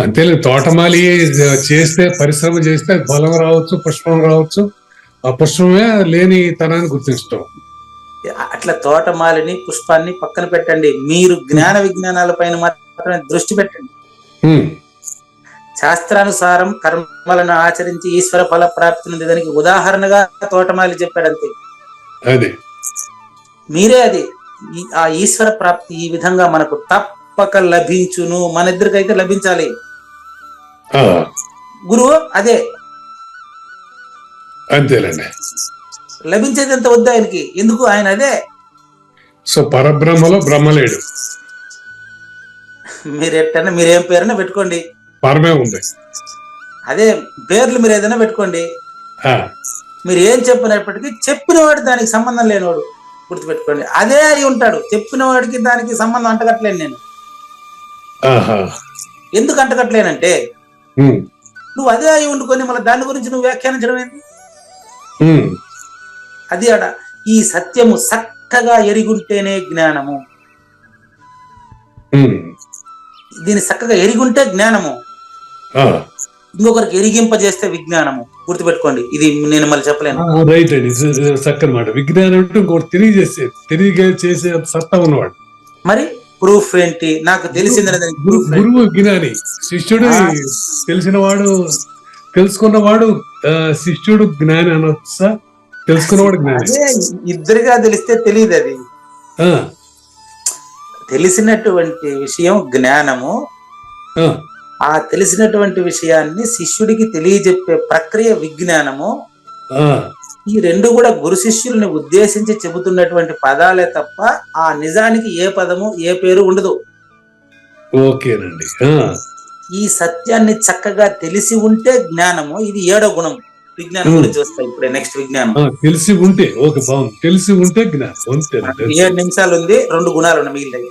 అంతేలేదు. తోటమాలి చేస్తే, పరిశ్రమ చేస్తే ఫలం రావచ్చు, పుష్పం రావచ్చు. ఆ పుష్పమే లేని తనాన్ని గుర్తించడం. అట్లా తోటమాలిని పుష్పాన్ని పక్కన పెట్టండి, మీరు జ్ఞాన విజ్ఞానాల పైన మాత్రమే దృష్టి పెట్టండి. శాస్త్రానుసారం కర్మలను ఆచరించి ఈశ్వర ఫల ప్రాప్తి నుండి దానికి ఉదాహరణగా తోటమాలి చెప్పాడంతే. అదే మీరే అది. ఆ ఈశ్వర ప్రాప్తి ఈ విధంగా మనకు తప్పక లభించును. మన ఇద్దరికైతే లభించాలి. గురువు అదే. అంతేలేండి. లభించేది ఎంత వద్దు ఆయనకి, ఎందుకు? ఆయన అదే. సో పరబ్రహ్మలో బ్రహ్మలేడు. మీరేం పేరైనా పెట్టుకోండి, పరమే ఉంది. అదే పేర్లు మీరు ఏదైనా పెట్టుకోండి. మీరు ఏం చెప్పినప్పటికీ చెప్పినవాడు దానికి సంబంధం లేనివాడు గుర్తుపెట్టుకోండి. అదే అయి ఉంటాడు. చెప్పిన వాడికి దానికి సంబంధం అంటగట్లేను నేను. ఎందుకు అంటగట్లేనంటే, నువ్వు అదే అయి ఉండుకొని మళ్ళీ దాని గురించి నువ్వు వ్యాఖ్యానించడం ఏంటి? అది అడ ఈ సత్యము చక్కగా ఎరిగుంటేనే జ్ఞానము. దీన్ని చక్కగా ఎరిగుంటే జ్ఞానము, ఇంకొకరికి ఎరిగింపజేస్తే విజ్ఞానము. గుర్తుపెట్టుకోండి, ఇది నేను మళ్ళీ చెప్పలేను. రైట్ అండి, చక్కని మాట. విజ్ఞానం అంటే ఇంకోటి తెలియజేసే సత్తా ఉన్నవాడు. మరి ప్రూఫ్ ఏంటి? నాకు తెలిసిందని గురువు జ్ఞాని, శిష్యుడు తెలిసినవాడు, తెలుసుకున్నవాడు శిష్యుడు జ్ఞాని అనొచ్చా? తెలుసుకున్నవాడు జ్ఞాని. ఇద్దరుగా తెలిస్తే తెలియదు. అది తెలిసినటువంటి విషయం జ్ఞానము. ఆ తెలిసినటువంటి విషయాన్ని శిష్యుడికి తెలియజెప్పే ప్రక్రియ విజ్ఞానము. ఈ రెండు కూడా గురు శిష్యుల్ని ఉద్దేశించి చెబుతున్నటువంటి పదాలే తప్ప ఆ నిజానికి ఏ పదము ఏ పేరు ఉండదు. ఓకేనండి. ఈ సత్యాన్ని చక్కగా తెలిసి ఉంటే జ్ఞానము. ఇది 7వ గుణం. విజ్ఞానం గురించి వస్తాయి ఇప్పుడే. నెక్స్ట్ విజ్ఞానం. తెలిసి ఉంటే ఓకే, బాగుంది. తెలిసి ఉంటే జ్ఞానం. 7 నిమిషాలు ఉంది, 2 గుణాలు ఉన్నాయి మిగిలినవి.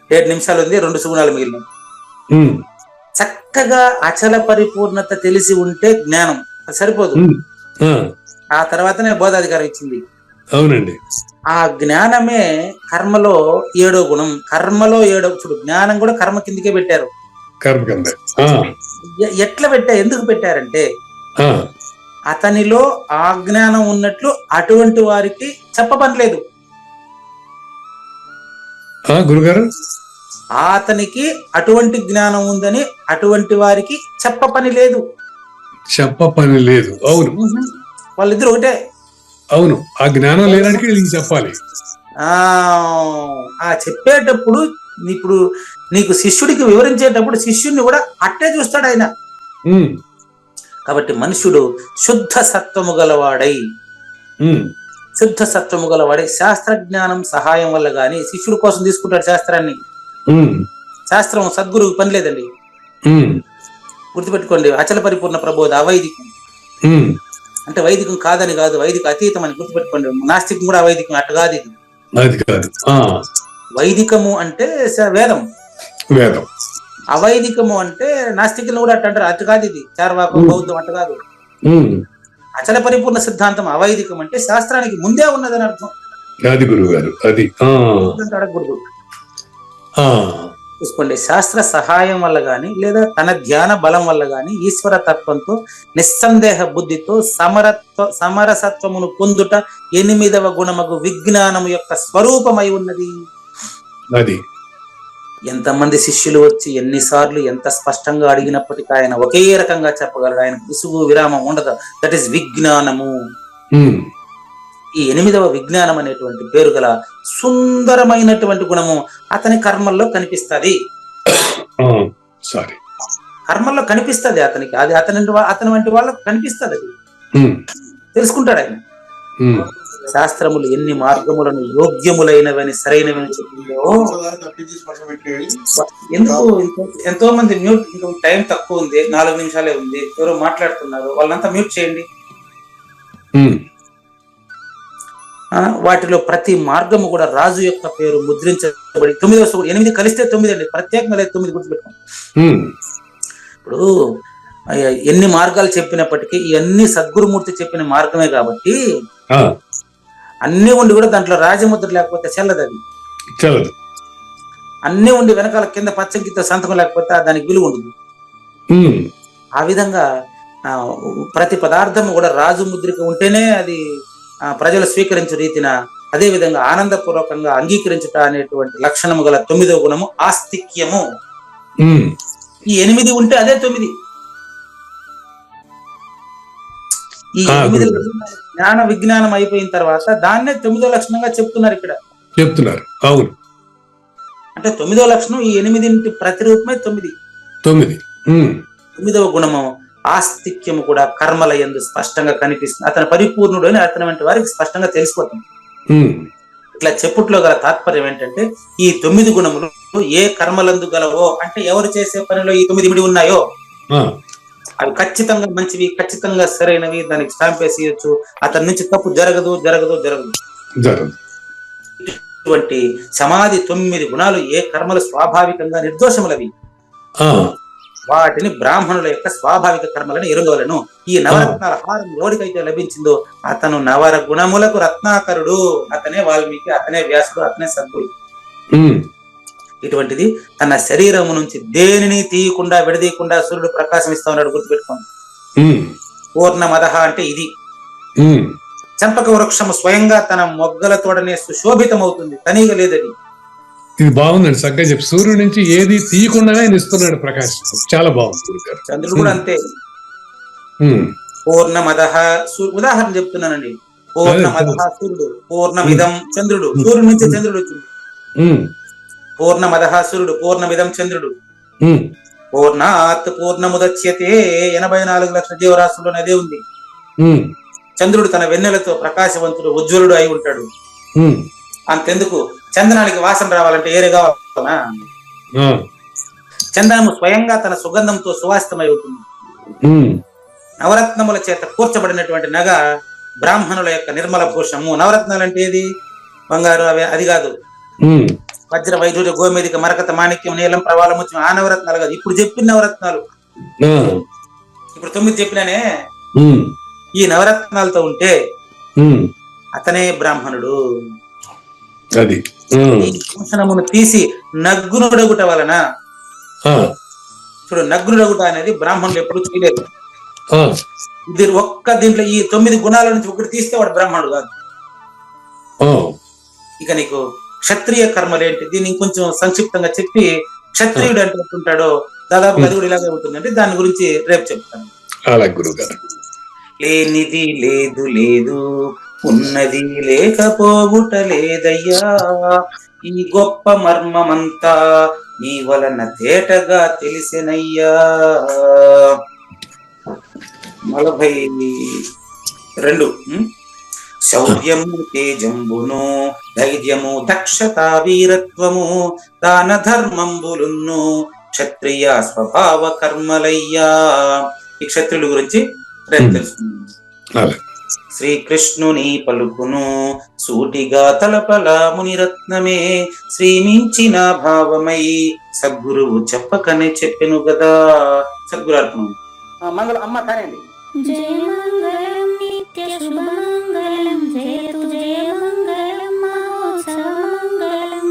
7 నిమిషాలు ఉంది, 2 సుగుణాలు మిగిలినవి. చక్కగా అచల పరిపూర్ణత తెలిసి ఉంటే జ్ఞానం. అది సరిపోదు. ఆ తర్వాతనే బోధాధికారం ఇచ్చింది. అవునండి. ఆ జ్ఞానమే కర్మలో 7వ గుణం. కర్మలో 7వ. చూడు, జ్ఞానం కూడా కర్మ కిందకే పెట్టారు. ఎట్లా ఎందుకు పెట్టారంటే, అతనిలో ఆ జ్ఞానం ఉన్నట్లు అటువంటి వారికి చెప్పబడలేదు. గురుగారు, అతనికి అటువంటి జ్ఞానం ఉందని అటువంటి వారికి చెప్ప పని లేదు. అవును, వాళ్ళిద్దరు ఒకటే. అవును, ఆ జ్ఞానం లేడానికి చెప్పాలి. ఆ చెప్పేటప్పుడు ఇప్పుడు నీకు శిష్యుడికి వివరించేటప్పుడు శిష్యుడిని కూడా అట్టే చూస్తాడు ఆయన. కాబట్టి మనుష్యుడు శుద్ధ సత్వము గలవాడై శాస్త్ర జ్ఞానం సహాయం వల్ల గాని శిష్యుడి కోసం తీసుకుంటాడు శాస్త్రాన్ని. శాస్త్రం సద్గురువు పని లేదండి. గుర్తుపెట్టుకోండి, అచల పరిపూర్ణ ప్రబోధ అవైదికం అంటే వైదికం కాదని కాదు, వైదిక అతీతం అని గుర్తుపెట్టుకోండి. నాస్తికం కూడా అవైదికం అట్టు కాదు, ఇది వైదికము అంటే వేదం, వేదం. అవైదికము అంటే నాస్తికులు కూడా అట్టు అంటారు, అట్టు కాదు ఇది. చార్వాకం బౌద్ధం అట్టు కాదు. అచల పరిపూర్ణ సిద్ధాంతం అవైదికం అంటే శాస్త్రానికి ముందే ఉన్నదని అర్థం. అది గురువు గారు, అది చూసుకోండి. శాస్త్ర సహాయం వల్ల గాని లేదా తన ధ్యాన బలం వల్ల గాని ఈశ్వర తత్వంతో నిస్సందేహ బుద్ధితో సమరసత్వమును పొందుట 8వ గుణమగు విజ్ఞానము యొక్క స్వరూపమై ఉన్నది. అది ఎంతమంది శిష్యులు వచ్చి ఎన్నిసార్లు ఎంత స్పష్టంగా అడిగినప్పటికీ ఆయన ఒకే రకంగా చెప్పగలడు. ఆయన విసుగు విరామం ఉండదు. దట్ ఈస్ విజ్ఞానము. ఈ 8వ విజ్ఞానం అనేటువంటి పేరు గల సుందరమైనటువంటి గుణము అతని కర్మల్లో కనిపిస్తుంది. కర్మల్లో కనిపిస్తుంది అతనికి, అది అతని వంటి వాళ్ళకు కనిపిస్తుంది. అది తెలుసుకుంటాడు ఆయన. శాస్త్రములు ఎన్ని మార్గములను యోగ్యములైనవని సరైనవని చెప్పిందో. ఎందుకు ఎంతో మంది మ్యూట్, టైం తక్కువ ఉంది, 4 నిమిషాలే ఉంది, ఎవరో మాట్లాడుతున్నారు, వాళ్ళంతా మ్యూట్ చేయండి. వాటిలో ప్రతి మార్గము కూడా రాజు యొక్క పేరు ముద్రించబడి 8 కలిస్తే 9 అండి, ప్రత్యేకంగా లేదు 9 గుర్తుపెట్టుకోండి. ఇప్పుడు ఎన్ని మార్గాలు చెప్పినప్పటికీ ఇవన్నీ సద్గురుమూర్తి చెప్పిన మార్గమే కాబట్టి అన్ని ఉండి కూడా దాంట్లో రాజముద్ర లేకపోతే చెల్లదు, అది చెల్లదు. అన్ని ఉండి వెనకాల కింద పచ్చంకిత సంతకం లేకపోతే దానికి విలువ ఉండదు. ఆ విధంగా ప్రతి పదార్థం కూడా రాజు ముద్రిక ఉంటేనే అది ప్రజలు స్వీకరించే రీతిన, అదే విధంగా ఆనందపూర్వకంగా అంగీకరించుట అనేటువంటి లక్షణము గల 9వ గుణము ఆస్తిక్యము. ఈ 8 ఉంటే అదే 9. ఈ 8 జ్ఞాన విజ్ఞానం అయిపోయిన తర్వాత దాన్నే 9వ లక్షణంగా చెప్తున్నారు ఇక్కడ. చెప్తున్నారు, అవును. అంటే 9వ లక్షణం ఈ 8 ప్రతిరూపమే 9. 9వ గుణము ఆస్తిక్యము కూడా కర్మల యందు స్పష్టంగా కనిపిస్తుంది. అతను పరిపూర్ణుడు అని అతని వంటి వారికి స్పష్టంగా తెలిసిపోతుంది. ఇట్లా చెప్పుట్లో గల తాత్పర్యం ఏంటంటే, ఈ 9 గుణములు ఏ కర్మలందు గలవో అంటే ఎవరు చేసే పనిలో ఈ 9 ఇమిడి ఉన్నాయో అవి ఖచ్చితంగా మంచివి, ఖచ్చితంగా సరైనవి, దానికి స్టాంప్ వేసేయచ్చు. అతని నుంచి తప్పు జరగదు జరగదు జరగదు. ఇటువంటి సమాధి 9 గుణాలు ఏ కర్మలు స్వాభావికంగా నిర్దోషములవి, వాటిని బ్రాహ్మణుల యొక్క స్వాభావిక కర్మలను ఎరుగవలను. ఈ నవరత్నాల హారం ఎవరికైతే లభించిందో అతను నవర గుణములకు రత్నాకరుడు. అతనే వాల్మీకి, అతనే వ్యాసుడు, అతనే సద్గురు. ఇటువంటిది తన శరీరము నుంచి దేనిని తీయకుండా విడదీయకుండా సూర్యుడు ప్రకాశం ఇస్తా ఉన్నాడు, గుర్తుపెట్టుకోండి. పూర్ణమదహ అంటే ఇది. చంపక వృక్షము స్వయంగా తన మొగ్గలతోడనే సుశోభితమవుతుంది, తనీగా లేదది. ఇది బాగుందండి, చక్కగా చెప్పి సూర్యుడి నుంచి ఏది తీయకుండా ఆయన ఇస్తున్నాడు ప్రకాశం. చాలా బాగుంది. చంద్రుడు కూడా అంతే. పూర్ణమదహ, ఉదాహరణ చెప్తున్నానండి. పూర్ణమదహ సూర్యుడు, పూర్ణమిదం చంద్రుడు. సూర్యుడి నుంచి చంద్రుడు వచ్చింది. పూర్ణమదహ సూర్యుడు, పూర్ణమిదం చంద్రుడు. పూర్ణాత్ పూర్ణముదచ్యతే 84 లక్షల జీవరాశుల్లో అదే ఉంది. చంద్రుడు తన వెన్నెలతో ప్రకాశవంతుడు, ఉజ్వలుడు అయి ఉంటాడు. అంతెందుకు, చందనానికి వాసన రావాలంటే ఏరే కావాలనా? చందనము స్వయంగా తన సుగంధంతో సువాసితమై ఉంటుంది. నవరత్నముల చేత కూర్చబడినటువంటి నగ బ్రాహ్మణుల యొక్క నిర్మల భూషము. నవరత్నాలు అంటే ఏది? బంగారు, అది కాదు. వజ్ర వైఢూర్య గోమేదిక మరకత మాణిక్యం నీలం ప్రవాళ ముత్యం, ఆ నవరత్నాలు కాదు. ఇప్పుడు చెప్పిన నవరత్నాలు, ఇప్పుడు 9 చెప్పినానే, ఈ నవరత్నాలతో ఉంటే అతనే బ్రాహ్మణుడు. అది భూషణమును తీసి నగ్నుడగుట వలన, చూడు, నగ్నుడగుట అనేది బ్రాహ్మణులు ఎప్పుడు చేయలేదు. ఇది దీంట్లో ఈ 9 గుణాల నుంచి ఒకటి తీస్తే వాడు బ్రాహ్మణుడు కాదు. ఇక నీకు క్షత్రియ కర్మలేంటి, దీన్ని ఇంకొంచెం సంక్షిప్తంగా చెప్పి క్షత్రియుడు అంటే ఎట్లుంటాడో దాదాపు అది కూడా ఇలాగే ఉంటుంది. అంటే దాని గురించి రేపు చెప్తాను. లేనిది లేదు లేదు, ఉన్నది లేకపోవుట లేదయ్యా, ఈ గొప్ప మర్మమంతా నీ వలన తేటగా తెలిసినయ్యా. 42 శౌర్యము తేజంబును ధైర్యము దక్షత వీరత్వము దాన ధర్మంబులున్ను క్షత్రియ స్వభావ కర్మలయ్యా. ఈ క్షత్రుల గురించి రేపు తెలుసుకుందాం. శ్రీకృష్ణుని పలుకును సూటిగా తలపల మునిరత్నమే శ్రీమించిన భావమై సద్గురువు చెప్పకనే చెప్పెను గదా. సద్గురాత్మ మంగళం అమ్మ కానండి. జయ మంగళం నిత్య శుభమంగళం జయతు జయ మంగళం మహోత్సవ మంగళం.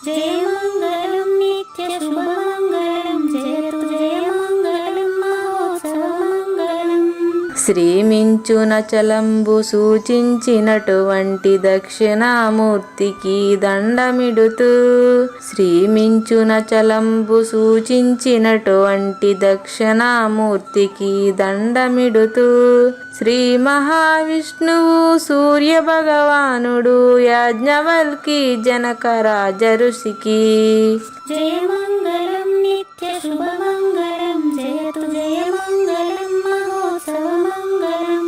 జయ మంగళం నిత్య శుభమంగళం జయతు జయ మంగళం మహోత్సవ మంగళం. శ్రీమించునచలంబు సూచించినటువంటి దక్షిణామూర్తికి దండమిడుతూ, శ్రీమించునచలంబు సూచించినటువంటి దక్షిణామూర్తికి దండమిడుతూ, శ్రీ మహావిష్ణువు సూర్య భగవానుడు యాజ్ఞవల్కి జనక రాజఋషికి జయ మంగళం నిత్య శుభమంగళం జయతు జయ మంగళం మహోత్సవ మంగళం.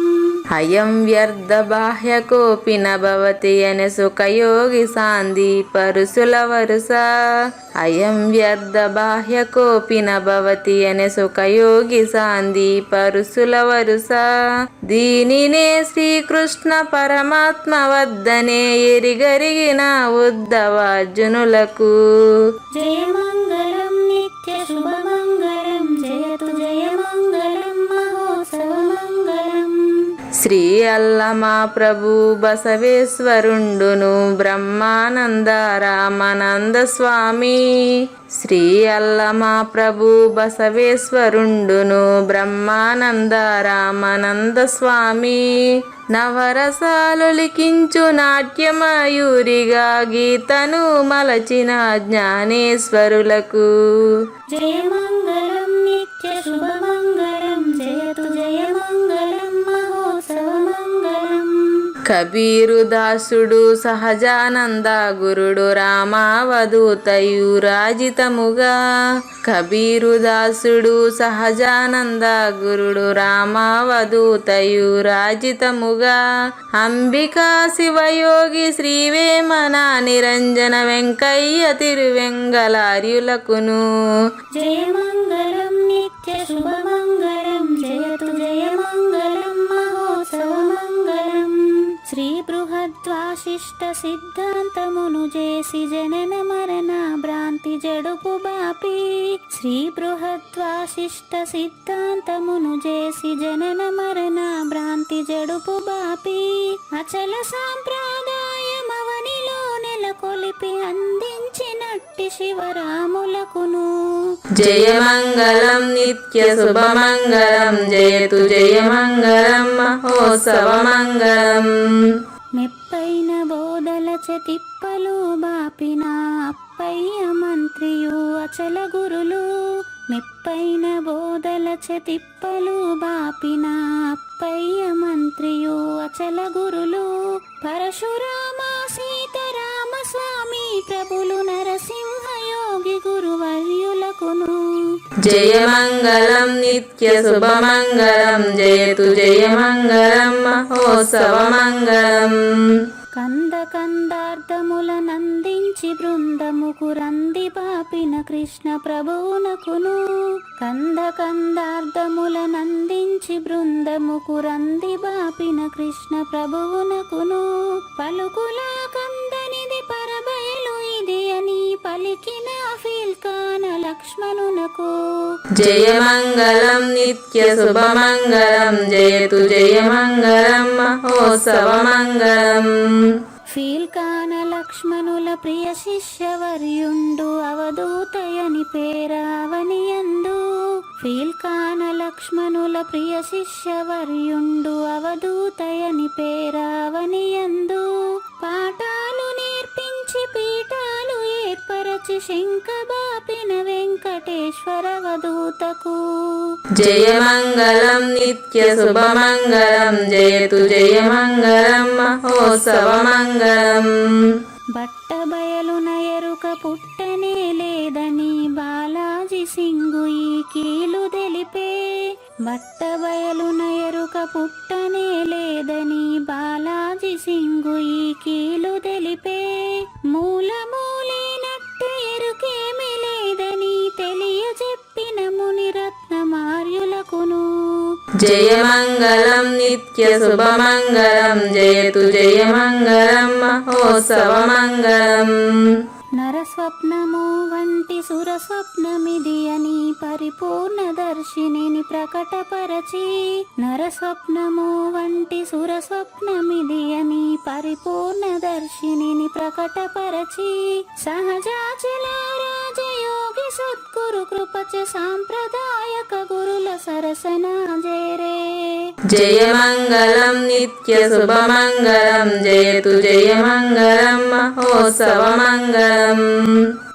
అయం వ్యర్థ బాహ్య కోపి నభవతి అనే సుఖయోగి సాంది పరుసుల వరుస. అయం వ్యర్థ బాహ్య కోపి నభవతి అనే సుఖయోగి సాంది పరుసుల వరుస. దీనినే శ్రీకృష్ణ పరమాత్మ వద్దనే ఎరిగరిగిన ఉద్ధవార్జునులకు. జయ మంగళం నిత్య శుభమంగళం జయతు జయ మంగళం మహోత్సవ మంగళం. శ్రీ అల్లమా ప్రభు బసవేశ్వరుండును బ్రహ్మానంద రామానంద స్వామి. శ్రీ అల్లమా ప్రభు బసవేశ్వరుండును బ్రహ్మానంద రామానంద స్వామి. నవరసాలు లిఖించు నాట్యమయూరిగా గీతను మలచిన జ్ఞానేశ్వరులకు. జయ మంగళం నిత్య శుభమంగళం జయతు జయ మంగళం మహోత్సవ మంగళం. కబీరు దాసుడు సహజానంద గురుడు రామావధూతయు రాజితముగా. కబీరు దాసుడు సహజానంద గురుడు రామావధూతయు రాజితముగా. అంబికా శివయోగి శ్రీవేమన నిరంజన వెంకయ్య తిరువెంగళార్యులకును. జయ మంగళం నిత్య శుభమంగళం జయతు జయ మంగళం మహోత్సవ మంగళం. శ్రీ బృహద్వాశిష్ట సిద్ధాంతమును చేసి జనన మరణ భ్రాంతి జడుపు బాపి. శ్రీ బృహద్వాశిష్ట సిద్ధాంతమును చేసి జనన మరణ భ్రాంతి జడుపు బాపి. అచల సాంప్రదాయమవనిలో నెలకొలిపి అందించినట్టి శివరాములకును. జయ మంగళం నిత్య శుభమంగళం జయతు జయ మంగళం మహోత్సవ మంగళం. మెప్పైన బోధల తిప్పలు బాపిన అప్పయ్య మంత్రియు అచల గురులు. మెప్పైన బోధల తిప్పలు బాపిన అప్పయ్య మంత్రియు అచల గురులు. పరశురామ సీతారామ స్వామి ప్రభులు నరసింహ యోగి గురువర్యులకును. జయ మంగళం నిత్య శుభమంగళం జయతు జయ మంగళం మహోత్సవ మంగళం. కంద కందార్థముల నందించి బృందముకు రంది పాపిన కృష్ణ ప్రభువునకును. కంద కందార్థముల నందించి బృందముకు రంది బాపిన కృష్ణ ప్రభువునకును. పలుకుల కందనిది పరబయలు ఇది అని పలికిన ఫీల్కాన లక్ష్మణునకు. జయ మంగళం నిత్య శుభమంగళం జయతు జయ మంగళం మహోత్సవ మంగళం. ఫీల్కాన లక్ష్మణుల ప్రియ శిష్యవర్యుండు అవధూతయని పేరావనియందు. ఫీల్కాన లక్ష్మణుల ప్రియ శిష్యవర్యుండు అవధూతయని పేరావనియందు. పాఠాలు నేర్పించి పీఠాలు ఏర్పరచి శంఖబాపిన వెంకటేశ్వర అవధూతకు. జయ మంగళం నిత్య శుభమంగళం జయతు జయ మంగళం మహోత్సవ మంగళం. బట్ట బయలున ఎరుక పుట్టనే లేదని బాలాజీ సింగు ఈ కీలు తెలిపే. బట్టబయలున ఎరుక పుట్టనే లేదని బాలాజీ సింగు ఈ కీలు తెలిపే, మూలమూలినట్టు ఎరుకేమి లేదని తెలియజెప్పిన మునిరత్నమార్యులకును. జయమంగళం నిత్య శుభమంగళం జయతు జయమంగళం మహోత్సవమంగళం. నరస్వప్నము వంటి సురస్వప్నమిది అని పరిపూర్ణ దర్శినిని ప్రకటపరచి, నరస్వప్నము వంటి సురస్వప్నమిది అని పరిపూర్ణ దర్శినిని ప్రకటపరచి, సహజాచల రాజయోగి సద్గురు కృపచ సాంప్రదాయక గురుల సరసన జేరే. జయమంగళం నిత్య శుభమంగళం జయతు జయమంగళం మహోత్సవమంగళం.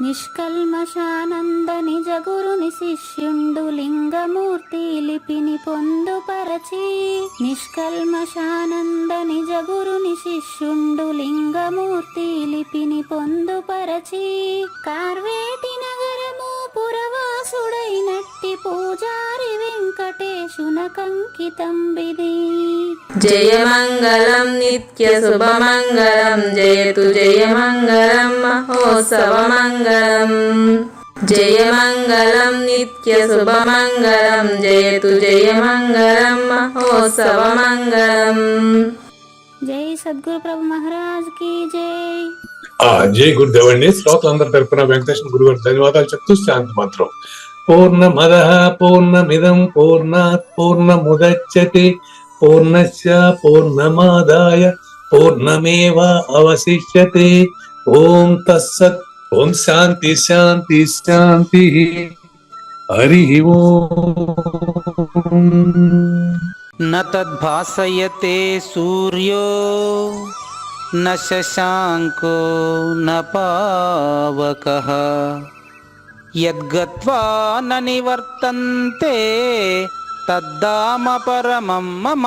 నిష్కల్మషానంద నిజ గురుని శిష్యుండు లింగమూర్తి లిపిని పొందుపరచి, నిష్కల్మషానంద నిజ గురుని శిష్యుండు లింగమూర్తి లిపిని పొందుపరచి, కార్వేటి నగరము పురవాసుడైనట్టి పూజారి వెంకటేశునకంకితం విధి. జయమంగళం నిత్య శుభమంగళం జయతు జయమంగళం మహోత్సవమంగళం. జయమంగళం నిత్య శుభమంగళం జయతు జయమంగళం మహోత్సవమంగళం. జై సద్గురు ప్రభు మహారాజ్ కి జై. జై గురుదేవ్ అండి. శ్రోతలందరి తరపున వెంకటేశ్వర గురువు గారు ధన్యవాదాలు చెప్తూ శాంతి మంత్రం. పూర్ణమదః పూర్ణమిదం పూర్ణాత్ పూర్ణముదచ్యతే పూర్ణస్య పూర్ణమాదాయ పూర్ణమేవ అవశిష్యతే. ఓం తత్సత్. ఓం శాంతి శాంతి శాంతి. హరి ఓం. న తద్భాసయతే సూర్యో న శశాంకో న పావకః యద్గత్వా న నివర్తంతే తద్ధామ పరమం మమ.